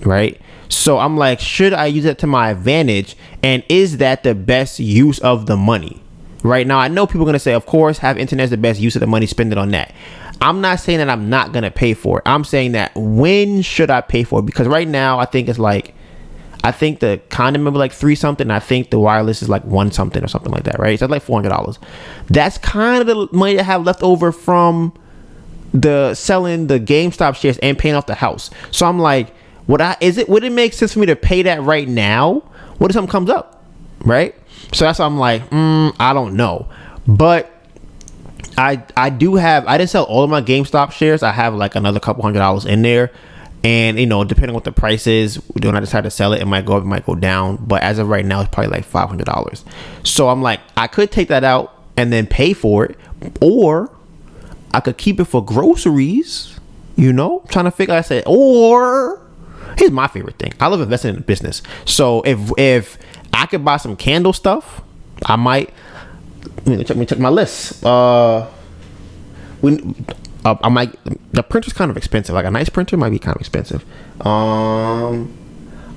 right? So I'm like, should I use it to my advantage? And is that the best use of the money? Right now, I know people are going to say, of course, have internet is the best use of the money, spend it on that. I'm not saying that I'm not going to pay for it. I'm saying that when should I pay for it? Because right now, I think the condom is like 3 something. I think the wireless is like 1 something or something like that, right? So it's like $400. That's kind of the money I have left over from selling the GameStop shares and paying off the house. So I'm like, would it make sense for me to pay that right now? What if something comes up, right? So that's why I'm like, I don't know. But I didn't sell all of my GameStop shares. I have like another couple $100 in there. And, depending on what the price is, when I decide to sell it, it might go up, it might go down. But as of right now, it's probably like $500. So I'm like, I could take that out and then pay for it. Or I could keep it for groceries, trying to figure, like I said, or here's my favorite thing. I love investing in the business. So if I could buy some candle stuff, I might. Let me check my list. I might. The printer's kind of expensive. Like a nice printer might be kind of expensive.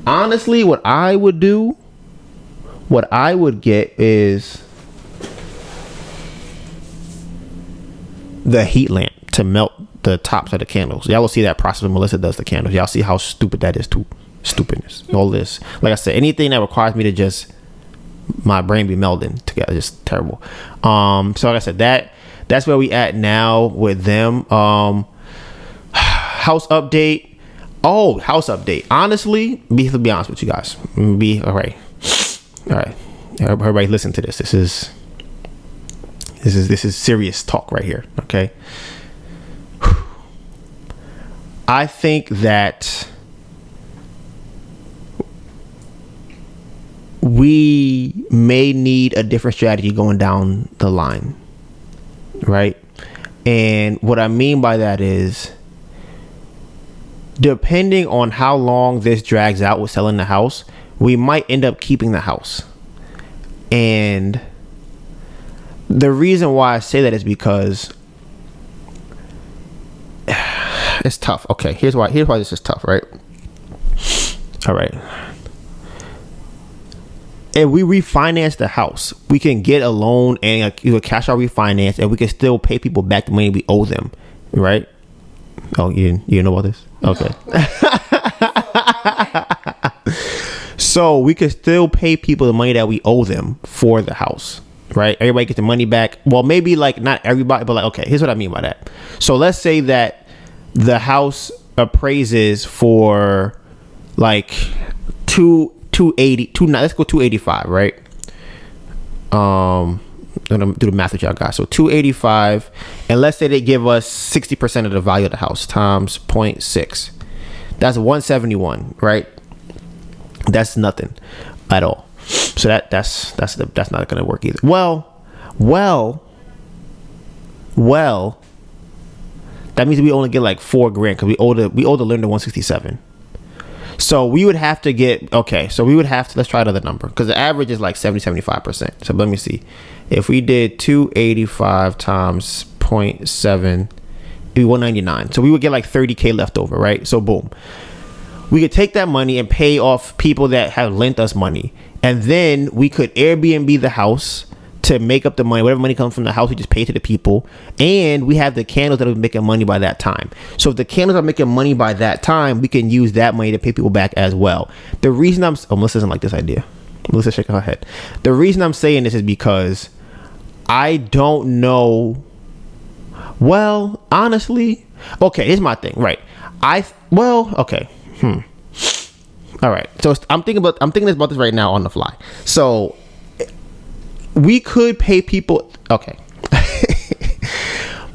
Honestly, what I would get is the heat lamp to melt the tops of the candles. Y'all will see that process when Melissa does the candles. Y'all see how stupid that is too. Stupidness. All this. Like I said, anything that requires me to just my brain be melding together, just terrible. So like I said, that's where we at now with them. House update. Honestly, to be honest with you guys, all right. Everybody, listen to this. This is serious talk right here. Okay. I think that we may need a different strategy going down the line. Right? And what I mean by that is, depending on how long this drags out with selling the house, we might end up keeping the house. And the reason why I say that is because it's tough. Okay, here's why this is tough, right? All right. If we refinance the house, we can get a loan and a cash out refinance, and we can still pay people back the money we owe them, right? Oh, you know about this? Okay. So we could still pay people the money that we owe them for the house, right? Everybody gets the money back. Well, maybe like not everybody, but like, okay, here's what I mean by that. So let's say that the house appraises for like 280, let's go 285, right? I'm gonna do the math with y'all guys. So 285, and let's say they give us 60% of the value of the house times 0.6. That's 171, right? That's nothing at all. So that's not gonna work either. Well. That means we only get like $4,000 because we owe the lender 167. So we would have to get, okay, so we would have to, let's try another number because the average is like 75%. So let me see. If we did 285 times 0.7, it'd be 199. So we would get like $30,000 left over, right? So boom. We could take that money and pay off people that have lent us money. And then we could Airbnb the house to make up the money. Whatever money comes from the house, we just pay to the people. And we have the candles that are making money by that time. So if the candles are making money by that time, we can use that money to pay people back as well. The reason Melissa doesn't like this idea. Melissa shaking her head. The reason I'm saying this is because I don't know. Well, honestly, okay, here's my thing, right? Okay. All right. So I'm thinking about this right now on the fly. So we could pay people. Okay.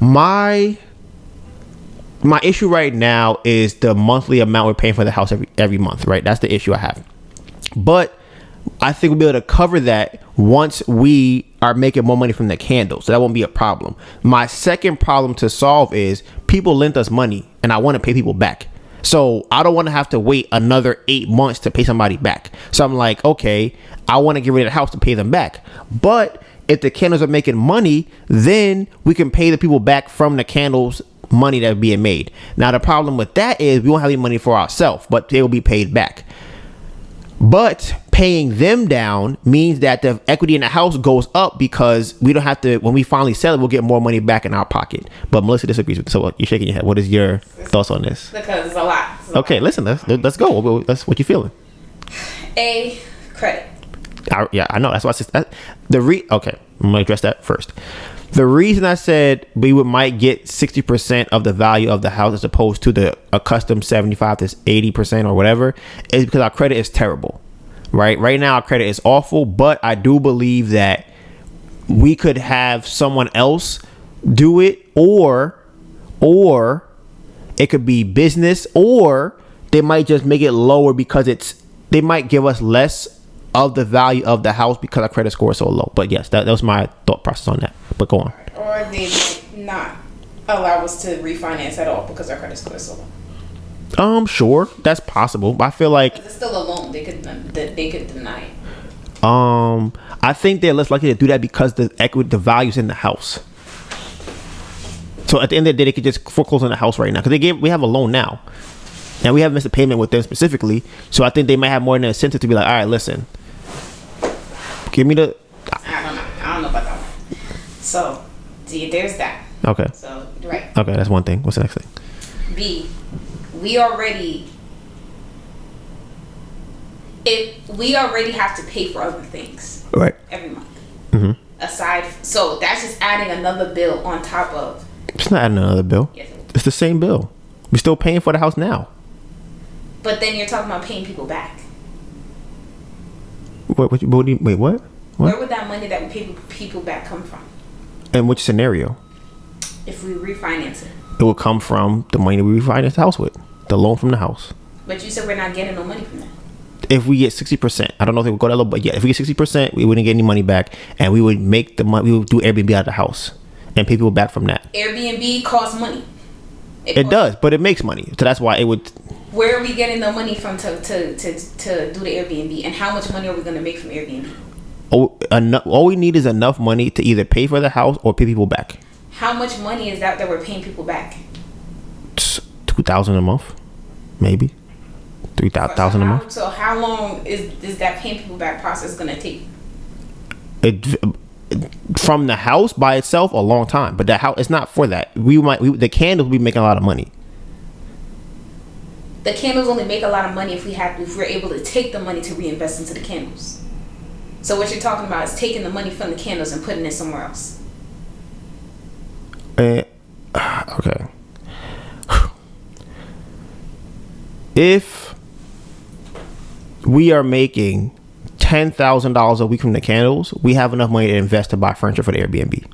My issue right now is the monthly amount we're paying for the house every month, right? That's the issue I have. But I think we'll be able to cover that once we are making more money from the candles. So that won't be a problem. My second problem to solve is people lent us money and I want to pay people back. So I don't want to have to wait another 8 months to pay somebody back. So I'm like, okay, I want to get rid of the house to pay them back. But if the candles are making money, then we can pay the people back from the candles money that's being made. Now, the problem with that is we won't have any money for ourselves, but they will be paid back. But paying them down means that the equity in the house goes up because we don't have to, when we finally sell it, we'll get more money back in our pocket. But Melissa disagrees with this. So you're shaking your head. What is your thoughts on this? Because it's a lot. Okay, listen, let's go. That's what you feeling. Credit. I know. That's why I said okay, I'm going to address that first. The reason I said we might get 60% of the value of the house as opposed to the accustomed 75 to 80% or whatever is because our credit is terrible, right? Right now, our credit is awful, but I do believe that we could have someone else do it, or it could be business, or they might just make it lower because they might give us less of the value of the house because our credit score is so low. But yes, that was my thought process on that. But go on. Or they might not allow us to refinance at all because our credit score is so low. Sure, that's possible. But I feel like it's still a loan. They could deny it. I think they're less likely to do that because the value's in the house. So at the end of the day, they could just foreclose on the house right now because we have a loan now. And we haven't missed a payment with them specifically. So I think they might have more than an incentive to be like, all right, listen, give me the. I don't know about that one. So, D, there's that. Okay. So, right. Okay, that's one thing. What's the next thing? B, we already have to pay for other things. Right. Every month. Mm-hmm. So that's just adding another bill on top of. It's not adding another bill. Yes, it is. It's the same bill. We're still paying for the house now. But then you're talking about paying people back. What? What? Where would that money that we pay people back come from? In which scenario? If we refinance it. It will come from the money we refinance the house with. The loan from the house. But you said we're not getting no money from that. If we get 60%, I don't know if it would go that low, but yeah, if we get 60%, we wouldn't get any money back, and we would make the money. We would do Airbnb out of the house and pay people back from that. Airbnb costs money. It does, but it makes money, so that's why it would. Where are we getting the money from to do the Airbnb, and how much money are we going to make from Airbnb? All we need is enough money to either pay for the house or pay people back. How much money is that we're paying people back? $2,000 a month, maybe $3,000 a month. So how long is that paying people back process going to take? From the house by itself, a long time, but that house, it's not for that. The candles will be making a lot of money. The candles only make a lot of money if we're able to take the money to reinvest into the candles. So what you're talking about is taking the money from the candles and putting it somewhere else. Okay. If we are making $10,000 a week from the candles, we have enough money to invest to buy furniture for the Airbnb.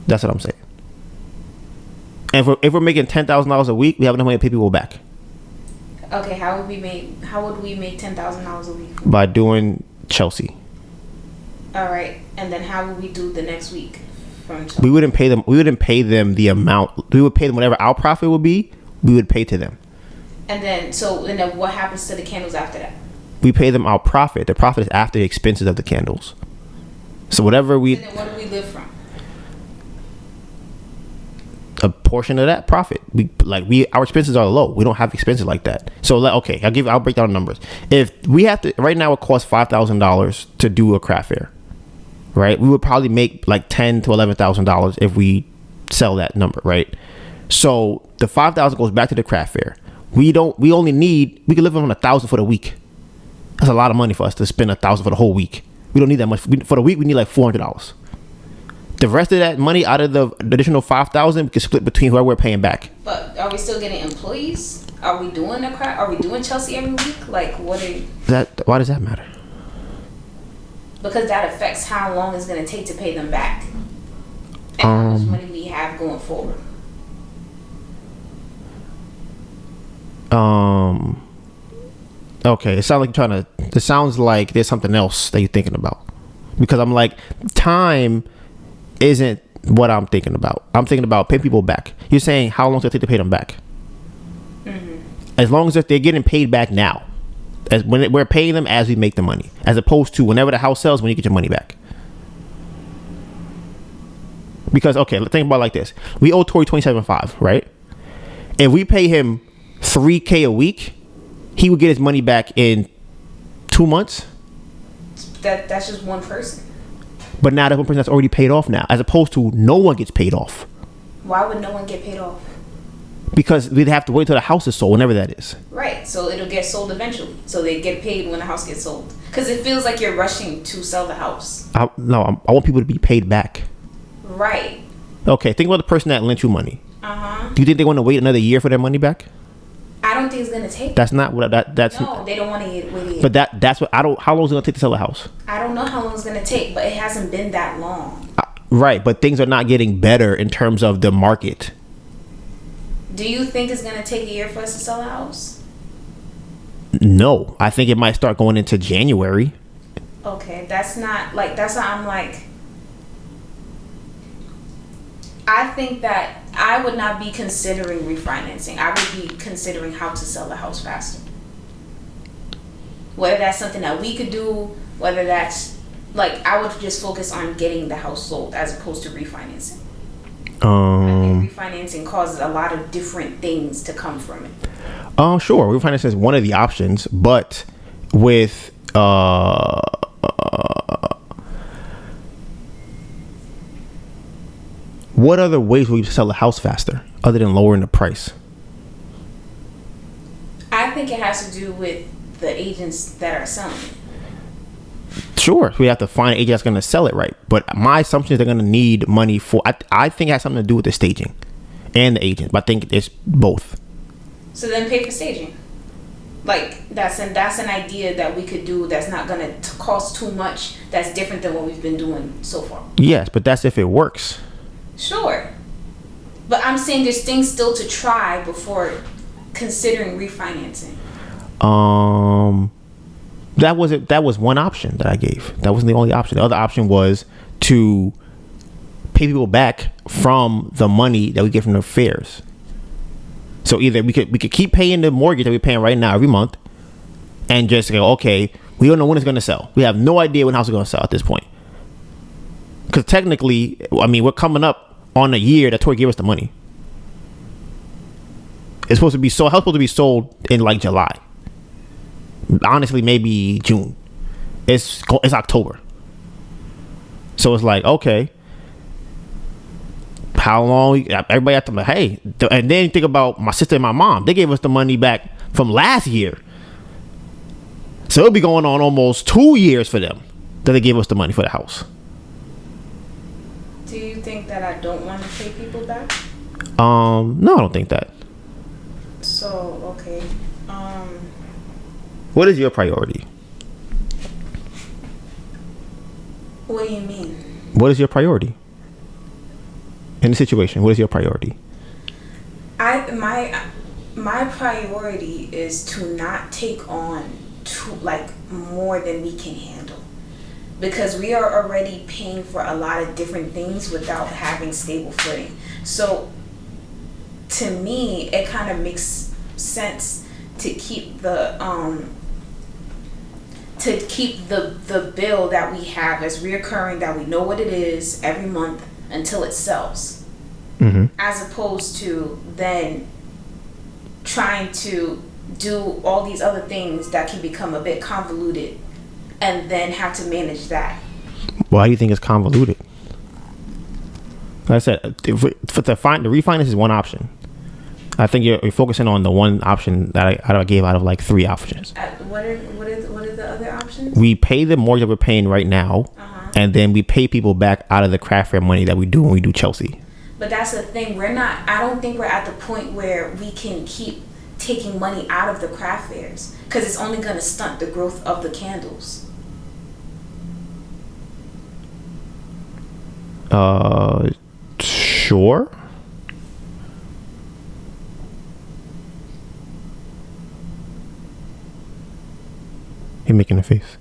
That's what I'm saying. And if we're making $10,000 a week, we have enough money to pay people back. Okay, how would we make $10,000 a week? By doing Chelsea. All right, and then how would we do the next week from Chelsea? We wouldn't pay them. We wouldn't pay them the amount. We would pay them whatever our profit would be. We would pay to them. And then what happens to the candles after that? We pay them our profit. The profit is after the expenses of the candles. So whatever we. And then what do we live from? A portion of that profit. Our expenses are low. We don't have expenses like that. So okay, I'll break down the numbers. If we have to right now, it costs $5,000 to do a craft fair, right? We would probably make like $10,000 to $11,000 if we sell that number, right? So the $5,000 goes back to the craft fair. We can live on $1,000 for the week. That's a lot of money for us to spend $1,000 for the whole week. We don't need that much for the week. We need like $400. The rest of that money out of the additional $5,000 we can split between whoever we're paying back. But are we still getting employees? Are we doing Are we doing Chelsea every week? Like, what are why does that matter? Because that affects how long it's going to take to pay them back, and how much money we have going forward. Okay, it sounds like there's something else that you're thinking about, because I'm like, time isn't what I'm thinking about. I'm thinking about paying people back. You're saying how long does it take to pay them back? Mm-hmm. As long as if they're getting paid back now, as when we're paying them as we make the money, as opposed to whenever the house sells, when you get your money back. Because okay, let's think about it like this: we owe Tori $27,500, right? If we pay him $3,000 a week, he would get his money back in 2 months. That's just one person. But now that one person that's already paid off now, as opposed to no one gets paid off. Why would no one get paid off? Because we'd have to wait till the house is sold, whenever that is. Right, so it'll get sold eventually. So they get paid when the house gets sold. Because it feels like you're rushing to sell the house. I want people to be paid back. Right. Okay, think about the person that lent you money. Uh-huh. Do you think they want to wait another year for their money back? I don't think it's gonna take. That's not what that's. No, they don't want to wait a year. But that's what I don't. How long is it gonna take to sell a house? I don't know how long it's gonna take, but it hasn't been that long. Right, but things are not getting better in terms of the market. Do you think it's gonna take a year for us to sell a house? No, I think it might start going into January. Okay, I'm like. I think that I would not be considering refinancing. I would be considering how to sell the house faster. Whether that's something that we could do, whether that's I would just focus on getting the house sold as opposed to refinancing. I think refinancing causes a lot of different things to come from it. Sure, refinancing is one of the options, but with what other ways will you sell a house faster other than lowering the price? I think it has to do with the agents that are selling it. Sure, we have to find an agent that's going to sell it right. But my assumption is they're going to need money for. I think it has something to do with the staging and the agent, but I think it's both. So then pay for staging. That's an idea that we could do that's not going to cost too much. That's different than what we've been doing so far. Yes, but that's if it works. Sure. But I'm saying there's things still to try before considering refinancing. That was one option that I gave. That wasn't the only option. The other option was to pay people back from the money that we get from the fairs. So either we could keep paying the mortgage that we're paying right now every month and just go, okay, we don't know when it's going to sell. We have no idea when the house is going to sell at this point. Because technically, I mean, we're coming up on a year that Tori gave us the money. It's supposed to be sold. House supposed to be sold in July. Honestly, maybe June. It's October. So it's okay. how long everybody had to like, hey, and then think about my sister and my mom. They gave us the money back from last year, so it'll be going on almost 2 years for them that they gave us the money for the house. Do you think that I don't want to pay people back? No, I don't think that. So okay. What is your priority? What do you mean? What is your priority in the situation? What is your priority? My priority is to not take on more than we can handle, because we are already paying for a lot of different things without having stable footing. So to me, it kind of makes sense to keep the bill that we have as reoccurring, that we know what it is every month until it sells, as opposed to then trying to do all these other things that can become a bit convoluted and then have to manage that. Why do you think it's convoluted? Like I said, the refinance is one option. I think you're focusing on the one option that I gave out of like 3 options. What are the other options? We pay the mortgage that we're paying right now, and then we pay people back out of the craft fair money that we do when we do Chelsea. But that's the thing. I don't think we're at the point where we can keep taking money out of the craft fairs, because it's only going to stunt the growth of the candles. Sure. You're making a face.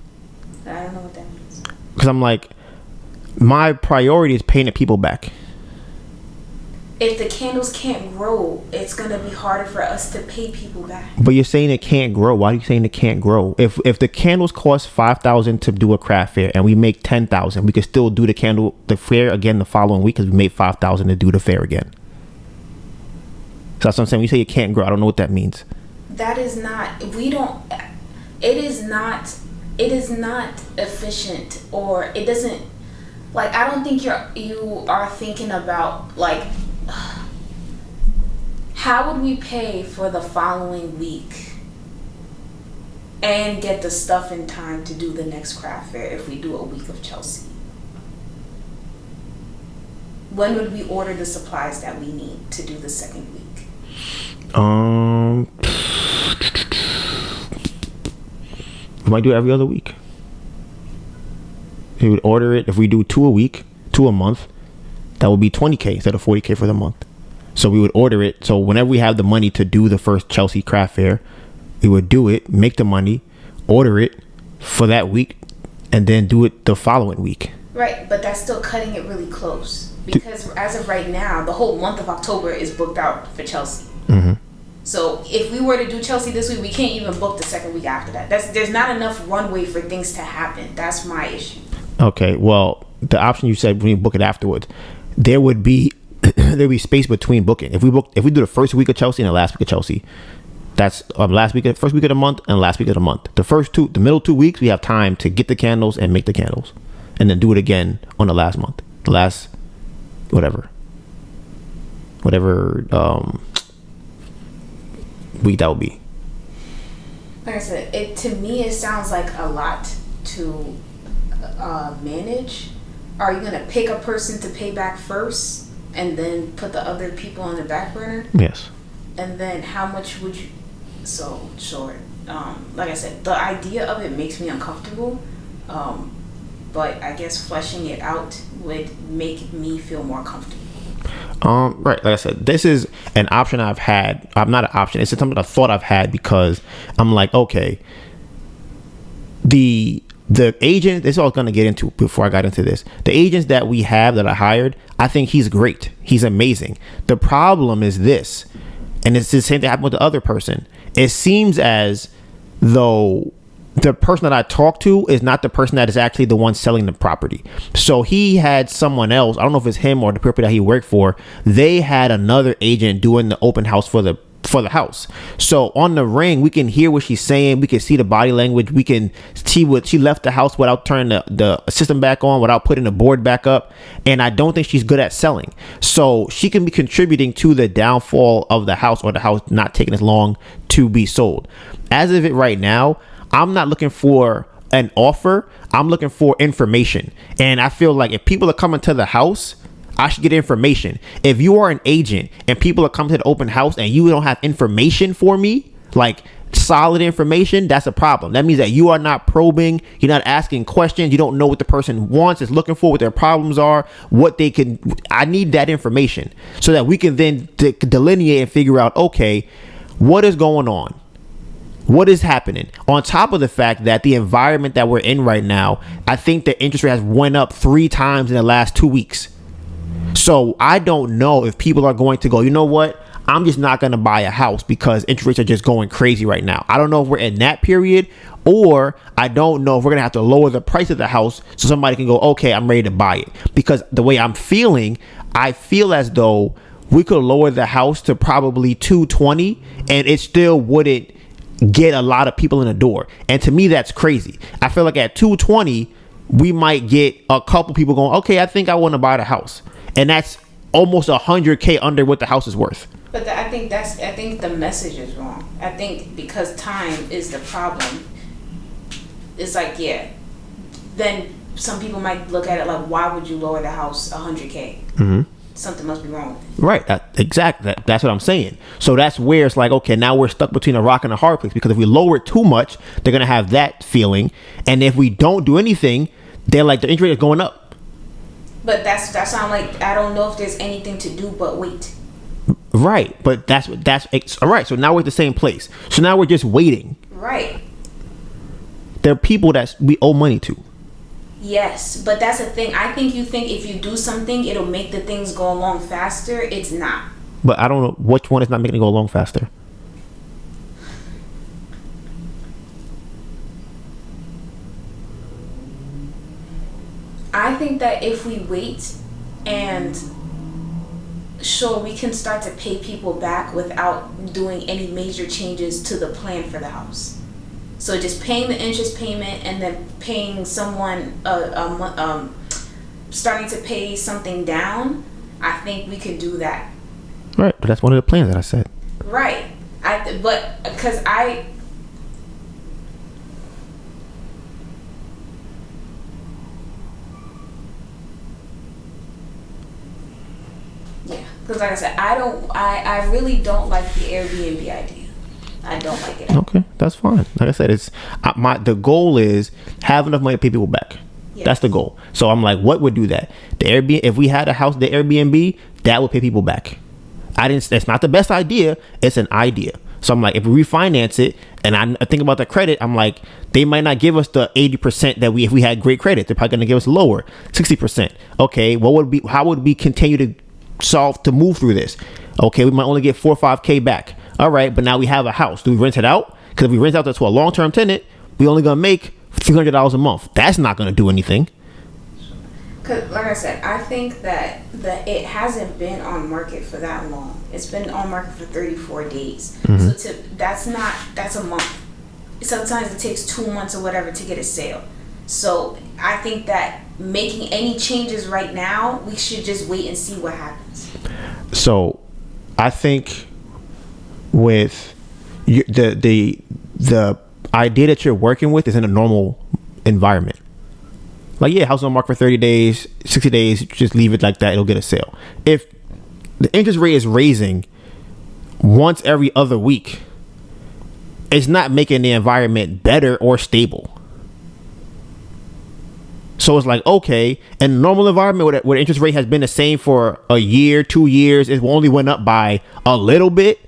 I don't know what that means. Because I'm like, my priority is paying the people back. If the candles can't grow, it's going to be harder for us to pay people back. But you're saying it can't grow. Why are you saying it can't grow? If the candles cost $5,000 to do a craft fair and we make $10,000, we could still do the fair again the following week because we made $5,000 to do the fair again. So that's what I'm saying. When you say it can't grow, I don't know what that means. That is not. It is not efficient, or it doesn't. Like, I don't think you are thinking about like, how would we pay for the following week and get the stuff in time to do the next craft fair if we do a week of Chelsea? When would we order the supplies that we need to do the second week? We might do it every other week. We would order it. If we do 2 a week, 2 a month, that would be $20K instead of $40K for the month. So we would order it. So whenever we have the money to do the first Chelsea craft fair, we would do it, make the money, order it for that week, and then do it the following week. Right, but that's still cutting it really close, because as of right now, the whole month of October is booked out for Chelsea. So if we were to do Chelsea this week, we can't even book the second week after that. There's not enough runway for things to happen. That's my issue. Okay, well, the option you said when you book it afterwards, there would be space between booking. If we do the first week of Chelsea and the last week of Chelsea, that's first week of the month and last week of the month. The middle 2 weeks, we have time to get the candles and make the candles, and then do it again on the last month, the last whatever week that would be. Like I said, to me it sounds like a lot to manage. Are you gonna pick a person to pay back first and then put the other people on the back burner? Yes. And then how much would you? So short. Like I said, the idea of it makes me uncomfortable. But I guess fleshing it out would make me feel more comfortable. Right, like I said, this is an option I've had. I'm not an option. It's something I thought I've had, because I'm like, okay, the agent, this is all I was going to get into before I got into this. The agents that we have that I hired, I think he's great. He's amazing. The problem is this, and it's the same thing happened with the other person. It seems as though the person that I talked to is not the person that is actually the one selling the property. So he had someone else. I don't know if it's him or the people that he worked for. They had another agent doing the open house for for the house. So on the ring, we can hear what she's saying. We can see the body language. We can see what she left the house without turning the system back on, without putting the board back up. And I don't think she's good at selling. So she can be contributing to the downfall of the house, or the house not taking as long to be sold. As of it right now, I'm not looking for an offer. I'm looking for information. And I feel like if people are coming to the house, I should get information. If you are an agent and people are coming to the open house and you don't have information for me, like solid information, that's a problem. That means that you are not probing. You're not asking questions. You don't know what the person wants, is looking for, what their problems are, what they can. I need that information so that we can then delineate and figure out, okay, what is going on? What is happening? On top of the fact that the environment that we're in right now, I think the interest rate has went up 3 times in the last 2 weeks. So I don't know if people are going to go, you know what? I'm just not going to buy a house because interest rates are just going crazy right now. I don't know if we're in that period, or I don't know if we're going to have to lower the price of the house so somebody can go, okay, I'm ready to buy it. Because the way I'm feeling, I feel as though we could lower the house to probably 220 and it still wouldn't get a lot of people in the door. And to me, that's crazy. I feel like at 220, we might get a couple people going, okay, I think I want to buy the house. And that's almost $100K under what the house is worth. But I think the message is wrong. I think because time is the problem. It's like, yeah, then some people might look at it like, why would you lower the house $100K? Mm-hmm. Something must be wrong with it. Right. Exactly. That's what I'm saying. So that's where it's like, okay, now we're stuck between a rock and a hard place, because if we lower it too much, they're going to have that feeling. And if we don't do anything, they're like, the interest rate is going up. But that sounds like, I don't know if there's anything to do but wait. Right. But that's all right. So now we're at the same place. So now we're just waiting. Right. There are people that we owe money to. Yes, but that's the thing. I think you think if you do something, it'll make the things go along faster. It's not. But I don't know which one is not making it go along faster. I think that if we wait and sure, we can start to pay people back without doing any major changes to the plan for the house. So just paying the interest payment and then paying someone starting to pay something down, I think we could do that. Right, but that's one of the plans that I said. Right, but because like I said, I really don't like the Airbnb idea. I don't like it. Okay, that's fine. Like I said, it's the goal is have enough money to pay people back. Yes. That's the goal. So I'm like, what would do that? The Airbnb. If we had a house, the Airbnb, that would pay people back. That's not the best idea. It's an idea. So I'm like, if we refinance it, and I think about the credit, I'm like, they might not give us the 80% that if we had great credit, they're probably gonna give us lower, 60%. Okay, how would we continue to move through this? Okay, we might only get 4 or 5K back. All right, but now we have a house. Do we rent it out? Because if we rent out to a long-term tenant, we only gonna make $300 a month. That's not gonna do anything. Because, like I said, I think that it hasn't been on market for that long. It's been on market for 34 days. Mm-hmm. So that's a month. Sometimes it takes 2 months or whatever to get a sale. So I think that making any changes right now, we should just wait and see what happens. So I think with the idea that you're working with is in a normal environment. Like, yeah, house on market for 30 days, 60 days, just leave it like that, it'll get a sale. If the interest rate is raising once every other week, it's not making the environment better or stable. So it's like, okay, in a normal environment where the interest rate has been the same for a year, 2 years, it only went up by a little bit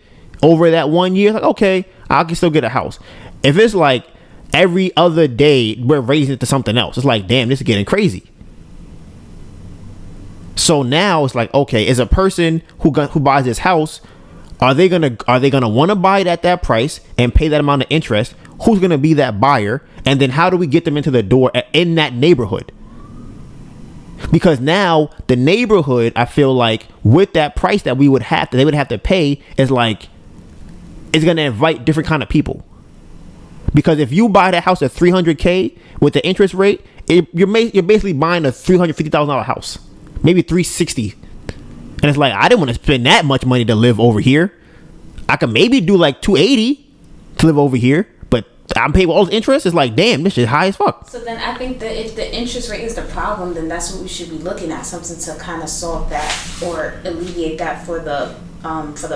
over that 1 year. Like, okay, I can still get a house. If it's like every other day we're raising it to something else, it's like, damn, this is getting crazy. So now it's like, okay, is a person who buys this house, are they gonna want to buy it at that price and pay that amount of interest? Who's gonna be that buyer? And then how do we get them into the door in that neighborhood? Because now the neighborhood, I feel like with that price that they would have to pay is like is going to invite different kind of people. Because if you buy that house at $300K with the interest rate, you're basically buying a $350,000 house, maybe $360,000. And it's like, I didn't want to spend that much money to live over here. I could maybe do like $280,000 to live over here, but I'm paying all this interest. It's like, damn, this shit high as fuck. So then I think that if the interest rate is the problem, then that's what we should be looking at, something to kind of solve that or alleviate that for the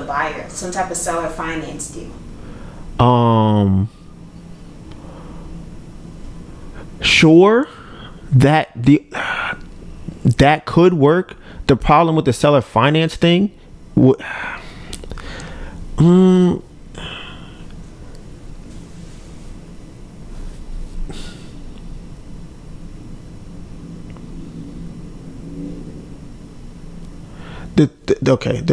buyer, some type of seller finance deal. Sure, that could work. The problem with the seller finance thing, the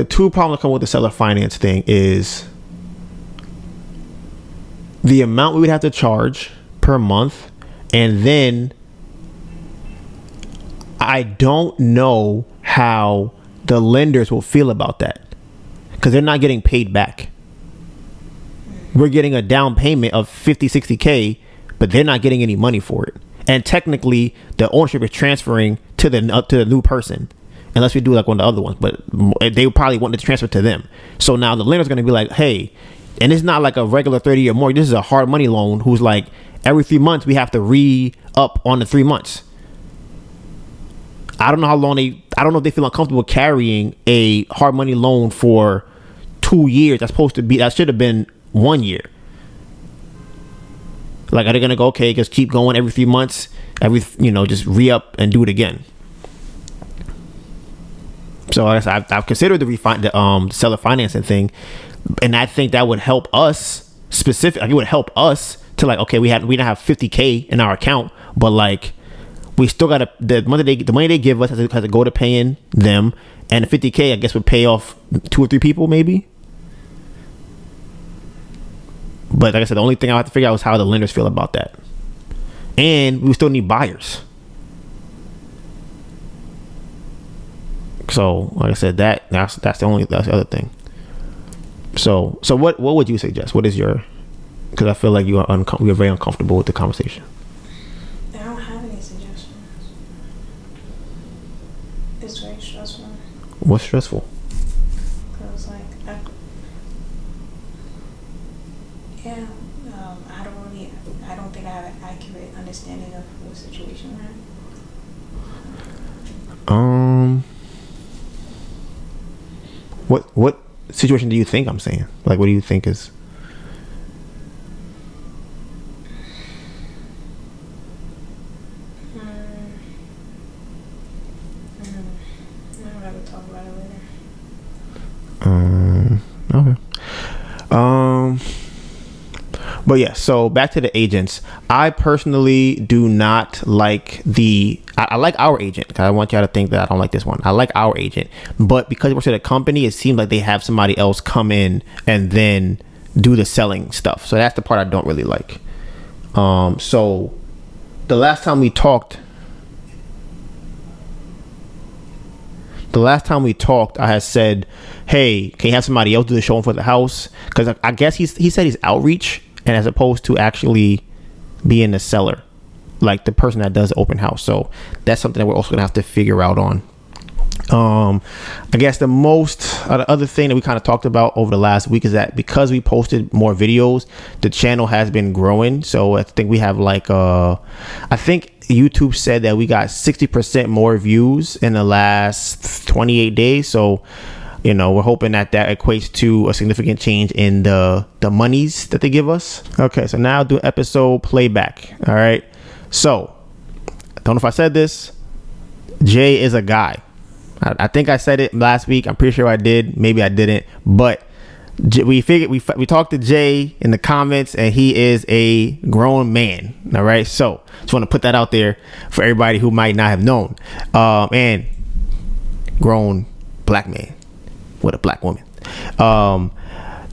two problems that come with the seller finance thing is the amount we would have to charge per month, and then I don't know how the lenders will feel about that, because they're not getting paid back. We're getting a down payment of 50-60K, but they're not getting any money for it, and technically the ownership is transferring to the new person, unless we do like one of the other ones, but they probably want to transfer to them. So now the lender's going to be like, hey, and it's not like a regular 30-year mortgage, this is a hard money loan, who's like, every 3 months we have to re-up on the 3 months. I don't know how long I don't know if they feel uncomfortable carrying a hard money loan for 2 years. That should have been 1 year. Like, are they going to go, okay, just keep going every 3 months, just re-up and do it again? So I've considered the seller financing thing, and I think that would help us it would help us to like, okay, we don't have 50K in our account, but like, we still got the money they give us has to go to paying them, and the 50K I guess would pay off 2 or 3 people maybe. But like I said, the only thing I have to figure out is how the lenders feel about that, and we still need buyers. So like I said, that's the other thing. So what would you suggest? What is your? Because I feel like you're very uncomfortable with the conversation. I don't have any suggestions. It's very stressful. What's stressful? Because like, I don't think I have an accurate understanding of the situation we're in. What situation do you think I'm saying? Like, what do you think is? I'll have to talk about it later. Okay. But yeah, so back to the agents. I personally do not like I like our agent, because I want y'all to think that I don't like this one. I like our agent, but because it works at a company, it seems like they have somebody else come in and then do the selling stuff. So that's the part I don't really like. So the last time we talked, I had said, hey, can you have somebody else do the showing for the house? Because I guess he said he's outreach, and as opposed to actually being the seller, like the person that does the open house. So that's something that we're also gonna have to figure out on. I guess the other thing that we kind of talked about over the last week is that because we posted more videos, the channel has been growing. So I think we have like I think YouTube said that we got 60% more views in the last 28 days. So we're hoping that equates to a significant change in the monies that they give us. Okay, so now I'll do episode playback. All right, so I don't know if I said this. Jay is a guy. I think I said it last week. I'm pretty sure I did. Maybe I didn't. But we talked to Jay in the comments, and he is a grown man. All right, so just want to put that out there for everybody who might not have known. And grown black man with a black woman.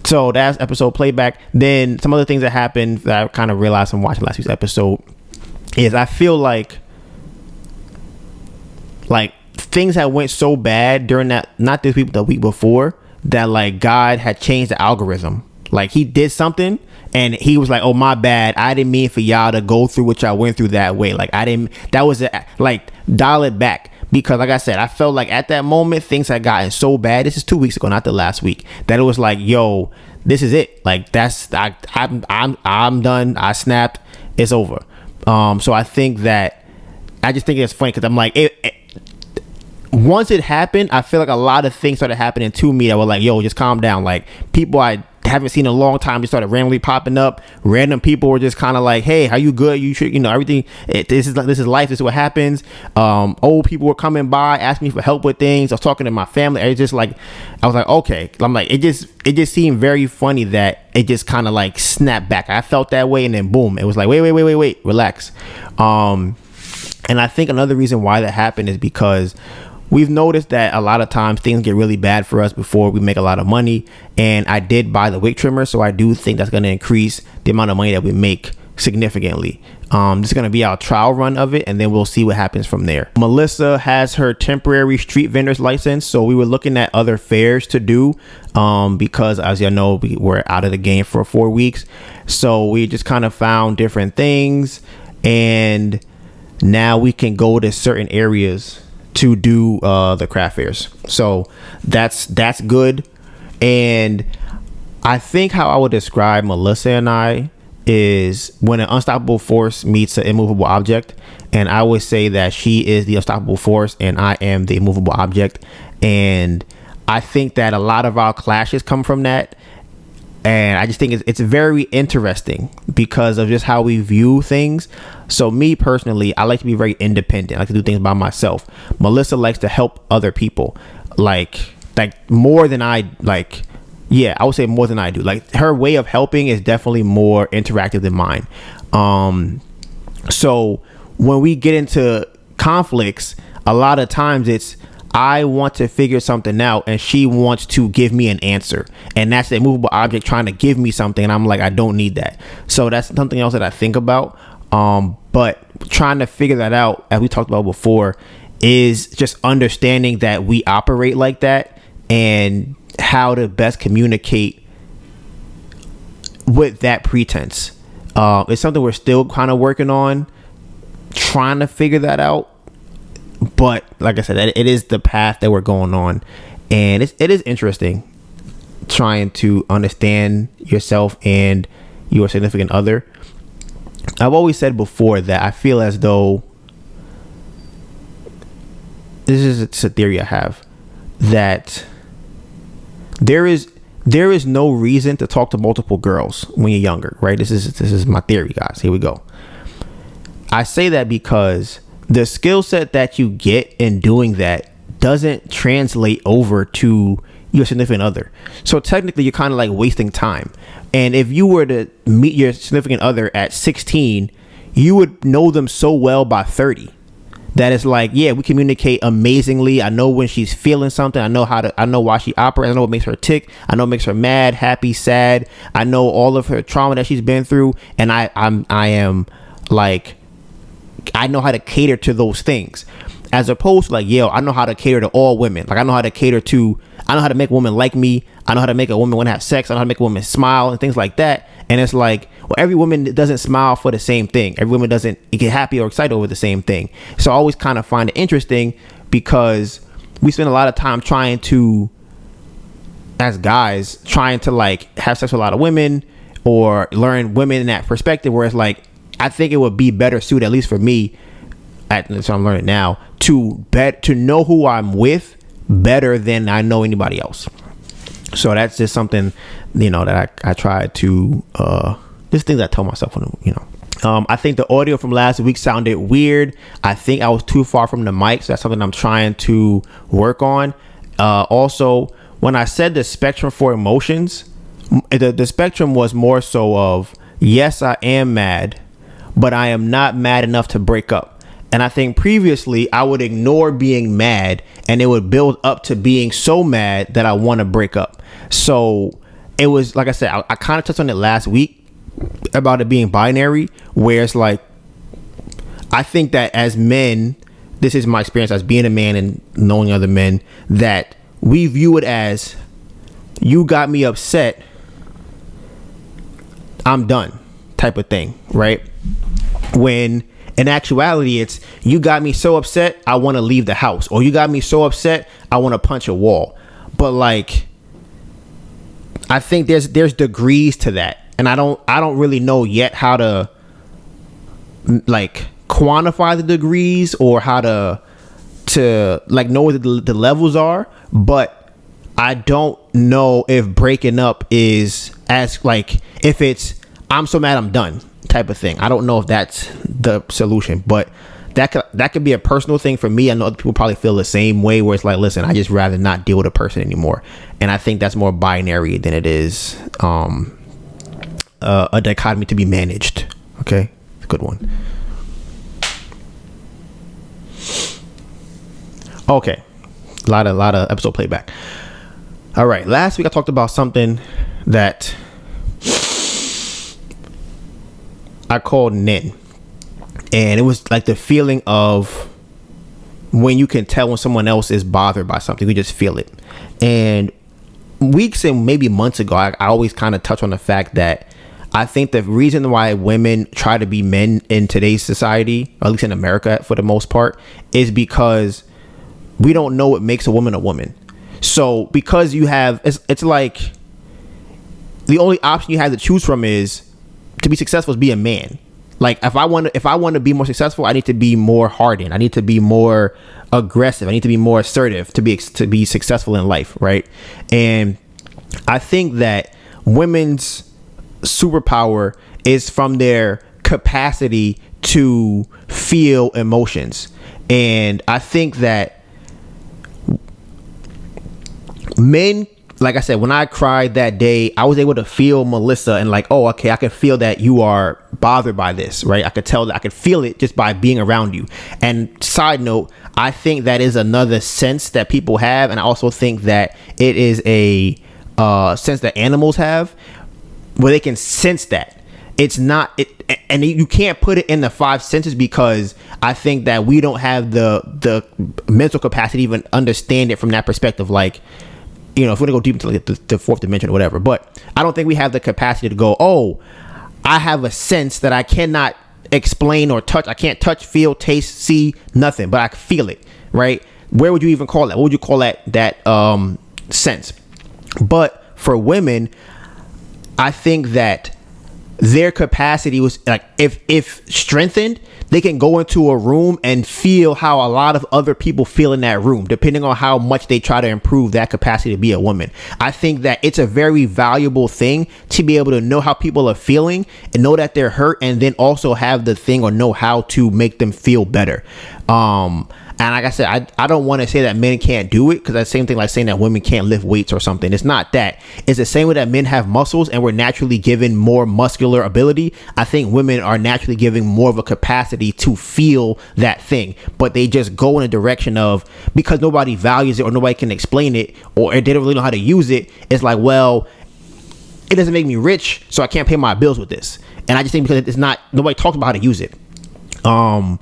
So that's episode playback. Then some other things that happened that I kind of realized from watching last week's episode is I feel like things had went so bad during that, not this week but the week before, that like God had changed the algorithm Like he did something and he was like, oh, my bad, I didn't mean for y'all to go through what y'all went through that way. Like that was like, dial it back. Because like I said, I felt like at that moment things had gotten so bad. This is 2 weeks ago, not the last week, that it was like, yo, this is it. Like I'm done. I snapped. It's over. So I think that I just think it's funny because I'm like, once it happened, I feel like a lot of things started happening to me that were like, yo, just calm down. Like people I haven't seen in a long time just started randomly popping up. Random people were just kind of like, hey, how you good? You should, everything. This is life. This is what happens. Old people were coming by asking me for help with things. I was talking to my family. It's just like, I was like, okay. I'm like, it just seemed very funny that it just kind of like snapped back. I felt that way, and then boom, it was like, wait, relax. And I think another reason why that happened is because we've noticed that a lot of times things get really bad for us before we make a lot of money. And I did buy the wig trimmer, so I do think that's going to increase the amount of money that we make significantly. This is going to be our trial run of it, and then we'll see what happens from there. Melissa has her temporary street vendor's license, so we were looking at other fairs to do because, as you know, we were out of the game for 4 weeks. So we just kind of found different things, and now we can go to certain areas to do the craft fairs. So that's good. And I think how I would describe Melissa and I is when an unstoppable force meets an immovable object, and I would say that she is the unstoppable force and I am the immovable object. And I think that a lot of our clashes come from that. And I just think it's very interesting because of just how we view things. So me personally, I like to be very independent. I like to do things by myself. Melissa likes to help other people, like more than I like. Yeah, I would say more than I do. Like her way of helping is definitely more interactive than mine. So when we get into conflicts, a lot of times it's, I want to figure something out and she wants to give me an answer, and that's the immovable object trying to give me something, and I'm like, I don't need that. So that's something else that I think about. But trying to figure that out, as we talked about before, is just understanding that we operate like that and how to best communicate with that pretense. It's something we're still kind of working on, trying to figure that out. But like I said, it is the path that we're going on, and it is interesting trying to understand yourself and your significant other. I've always said before that I feel as though it's a theory I have, that there is no reason to talk to multiple girls when you're younger, right? This is my theory, guys. Here we go. I say that because the skill set that you get in doing that doesn't translate over to your significant other. So technically you're kind of like wasting time. And if you were to meet your significant other at 16, you would know them so well by 30 that it's like, yeah, we communicate amazingly. I know when she's feeling something. I know why she operates. I know what makes her tick. I know what makes her mad, happy, sad. I know all of her trauma that she's been through. And I am like, I know how to cater to those things, as opposed to like, yo, I know how to cater to all women. Like I know how to make a woman like me. I know how to make a woman want to have sex. I know how to make a woman smile and things like that. And it's like, well, every woman doesn't smile for the same thing. Every woman doesn't get happy or excited over the same thing. So I always kind of find it interesting because we spend a lot of time trying to, as guys, trying to like have sex with a lot of women or learn women in that perspective, where it's like, I think it would be better suited, at least for me, so I'm learning now, to know who I'm with better than I know anybody else. So that's just something, that I try to, just things I tell myself, I think the audio from last week sounded weird. I think I was too far from the mic, so that's something I'm trying to work on. Also, when I said the spectrum for emotions, the spectrum was more so of, yes, I am mad, but I am not mad enough to break up. And I think previously I would ignore being mad and it would build up to being so mad that I want to break up. So it was, like I said, I kind of touched on it last week about it being binary, where it's like, I think that as men, this is my experience as being a man and knowing other men, that we view it as, you got me upset, I'm done type of thing, right? When in actuality, it's you got me so upset, I want to leave the house, or you got me so upset, I want to punch a wall. But like, I think there's degrees to that, and I don't really know yet how to like quantify the degrees or how to like know what the levels are. But I don't know if breaking up is as like if it's I'm so mad I'm done type of thing. I don't know if that's the solution, but that could be a personal thing for me. I know other people probably feel the same way, where it's like, listen, I just rather not deal with a person anymore. And I think that's more binary than it is a dichotomy to be managed. Okay, it's a good one. Okay, a lot of episode playback. All right, last week I talked about something that I called nin, and it was like the feeling of when you can tell when someone else is bothered by something. You just feel it. And weeks and maybe months ago, I always kind of touch on the fact that I think the reason why women try to be men in today's society, or at least in America for the most part, is because we don't know what makes a woman a woman. So because you have, it's like the only option you have to choose from is to be successful is be a man. Like if I want to be more successful, I need to be more hardened. I need to be more aggressive. I need to be more assertive to be successful in life, right? And I think that women's superpower is from their capacity to feel emotions. And I think that men, like I said, when I cried that day, I was able to feel Melissa and like, oh, okay, I can feel that you are bothered by this, right? I could tell that I could feel it just by being around you. And side note, I think that is another sense that people have. And I also think that it is a sense that animals have where they can sense that. It's not it, and you can't put it in the five senses because I think that we don't have the mental capacity to even understand it from that perspective. Like, you know, if we're gonna go deep into like the fourth dimension or whatever, but I don't think we have the capacity to go, oh, I have a sense that I cannot explain or touch. I can't touch, feel, taste, see, nothing, but I can feel it, right? Where would you even call that? What would you call that sense? But for women, I think that their capacity was like, if strengthened, they can go into a room and feel how a lot of other people feel in that room, depending on how much they try to improve that capacity to be a woman. I think that it's a very valuable thing to be able to know how people are feeling and know that they're hurt, and then also have the thing or know how to make them feel better. And like I said, I don't want to say that men can't do it, because that's the same thing like saying that women can't lift weights or something. It's not that. It's the same way that men have muscles and we're naturally given more muscular ability. I think women are naturally given more of a capacity to feel that thing, but they just go in a direction of, because nobody values it or nobody can explain it, or they don't really know how to use it. It's like, well, it doesn't make me rich, so I can't pay my bills with this. And I just think because it's not, nobody talks about how to use it. And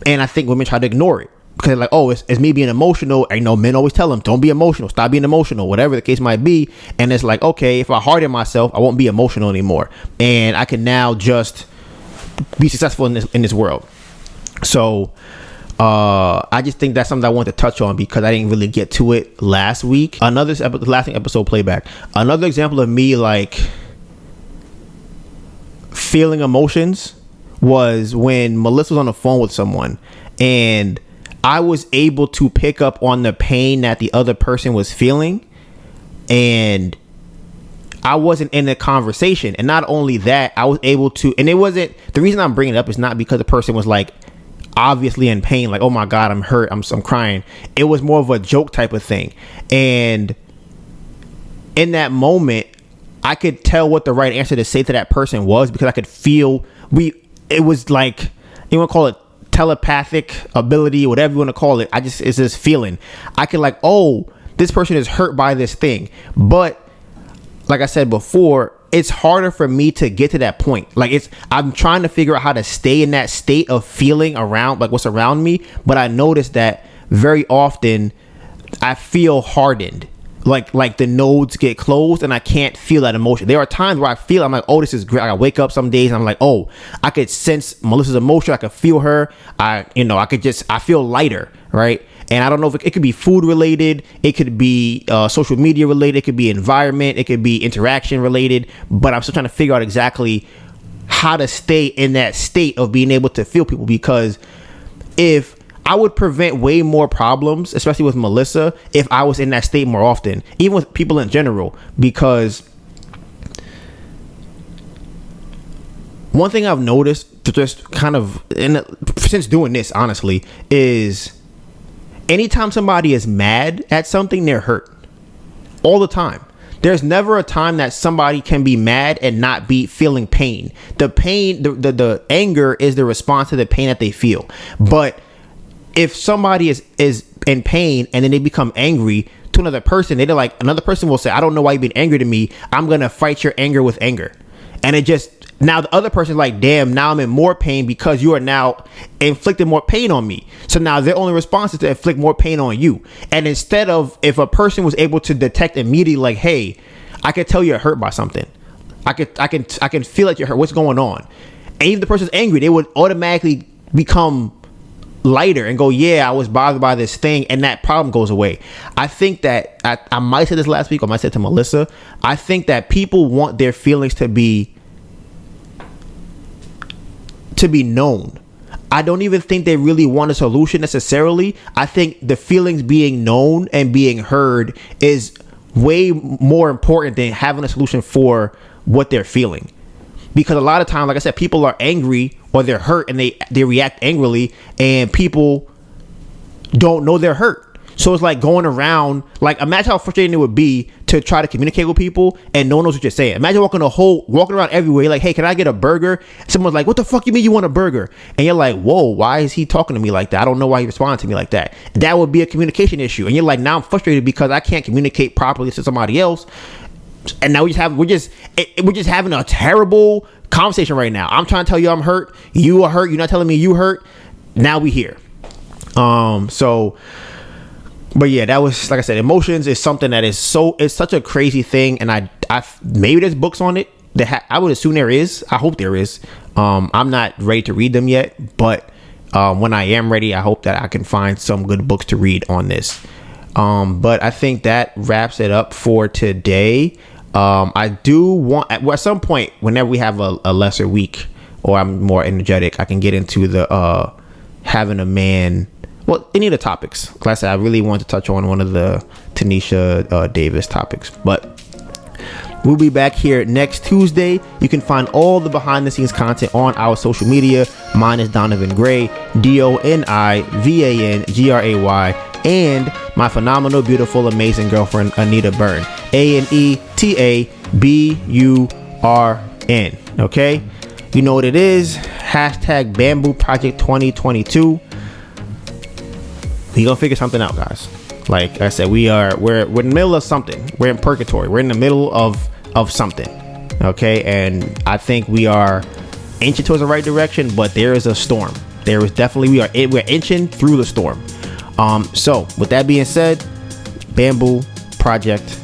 I think women try to ignore it. Because like, oh, it's me being emotional. I know men always tell them, don't be emotional, stop being emotional, whatever the case might be. And it's like, okay, if I harden myself, I won't be emotional anymore, and I can now just be successful in this world. So I just think that's something I wanted to touch on because I didn't really get to it last week. Last episode playback. Another example of me like feeling emotions was when Melissa was on the phone with someone, and I was able to pick up on the pain that the other person was feeling, and I wasn't in the conversation. And not only that, I was able to, and it wasn't, the reason I'm bringing it up is not because the person was like obviously in pain, like, oh my God, I'm hurt, I'm crying. It was more of a joke type of thing. And in that moment, I could tell what the right answer to say to that person was, because I could feel, it was like, you want to call it telepathic ability, whatever you want to call it. It's this feeling. I can like, oh, this person is hurt by this thing. But like I said before, it's harder for me to get to that point. Like I'm trying to figure out how to stay in that state of feeling around like what's around me. But I noticed that very often I feel hardened like the nodes get closed and I can't feel that emotion. There are times where I feel, I'm like, oh, this is great. I wake up some days and I'm like, oh, I could sense Melissa's emotion. I could feel her. I feel lighter, right? And I don't know if it could be food related, it could be social media related, it could be environment, it could be interaction related, but I'm still trying to figure out exactly how to stay in that state of being able to feel people, because if I would prevent way more problems, especially with Melissa, if I was in that state more often, even with people in general, because one thing I've noticed just kind of since doing this, honestly, is anytime somebody is mad at something, they're hurt all the time. There's never a time that somebody can be mad and not be feeling pain. The pain, the anger is the response to the pain that they feel. But if somebody is in pain and then they become angry to another person, they're like, another person will say, I don't know why you've been angry to me. I'm going to fight your anger with anger. And it just, now the other person's like, damn, now I'm in more pain because you are now inflicting more pain on me. So now their only response is to inflict more pain on you. And instead of, if a person was able to detect immediately, like, hey, I can tell you're hurt by something. I can feel that you're hurt. What's going on? And even if the person's angry, they would automatically become lighter and go, yeah, I was bothered by this thing, and that problem goes away. I think that I might have said this last week, or I might have said to Melissa, I think that people want their feelings to be known. I don't even think they really want a solution necessarily. I think the feelings being known and being heard is way more important than having a solution for what they're feeling. Because a lot of times, like I said, people are angry or they're hurt and they react angrily, and people don't know they're hurt. So it's like going around, like, imagine how frustrating it would be to try to communicate with people and no one knows what you're saying. Imagine walking around everywhere, like, hey, can I get a burger? Someone's like, what the fuck you mean you want a burger? And you're like, whoa, why is he talking to me like that? I don't know why he responded to me like that. That would be a communication issue. And you're like, now I'm frustrated because I can't communicate properly to somebody else. And now we're just having a terrible conversation right now. I'm trying to tell you I'm hurt. You are hurt. You're not telling me you hurt. Now we here. But yeah, that was, like I said, emotions is something that is it's such a crazy thing. And I maybe there's books on it that I would assume there is. I hope there is. I'm not ready to read them yet, but when I am ready, I hope that I can find some good books to read on this. But I think that wraps it up for today. I do want, at some point, whenever we have a lesser week or I'm more energetic, I can get into the having a man, well, any of the topics. Like I said, I really want to touch on one of the Tanisha Davis topics, but we'll be back here next Tuesday. You can find all the behind the scenes content on our social media. Mine is Donovan Gray, DONIVANGRAY, and my phenomenal, beautiful, amazing girlfriend, Anita Byrne, ANETABURN. Okay, you know what it is. Hashtag Bamboo Project 2022. We gonna figure something out, guys. Like I said, we're in the middle of something. We're in purgatory. We're in the middle of something. Okay, and I think we are inching towards the right direction, but there is a storm. There is definitely we're inching through the storm. So with that being said, Bamboo Project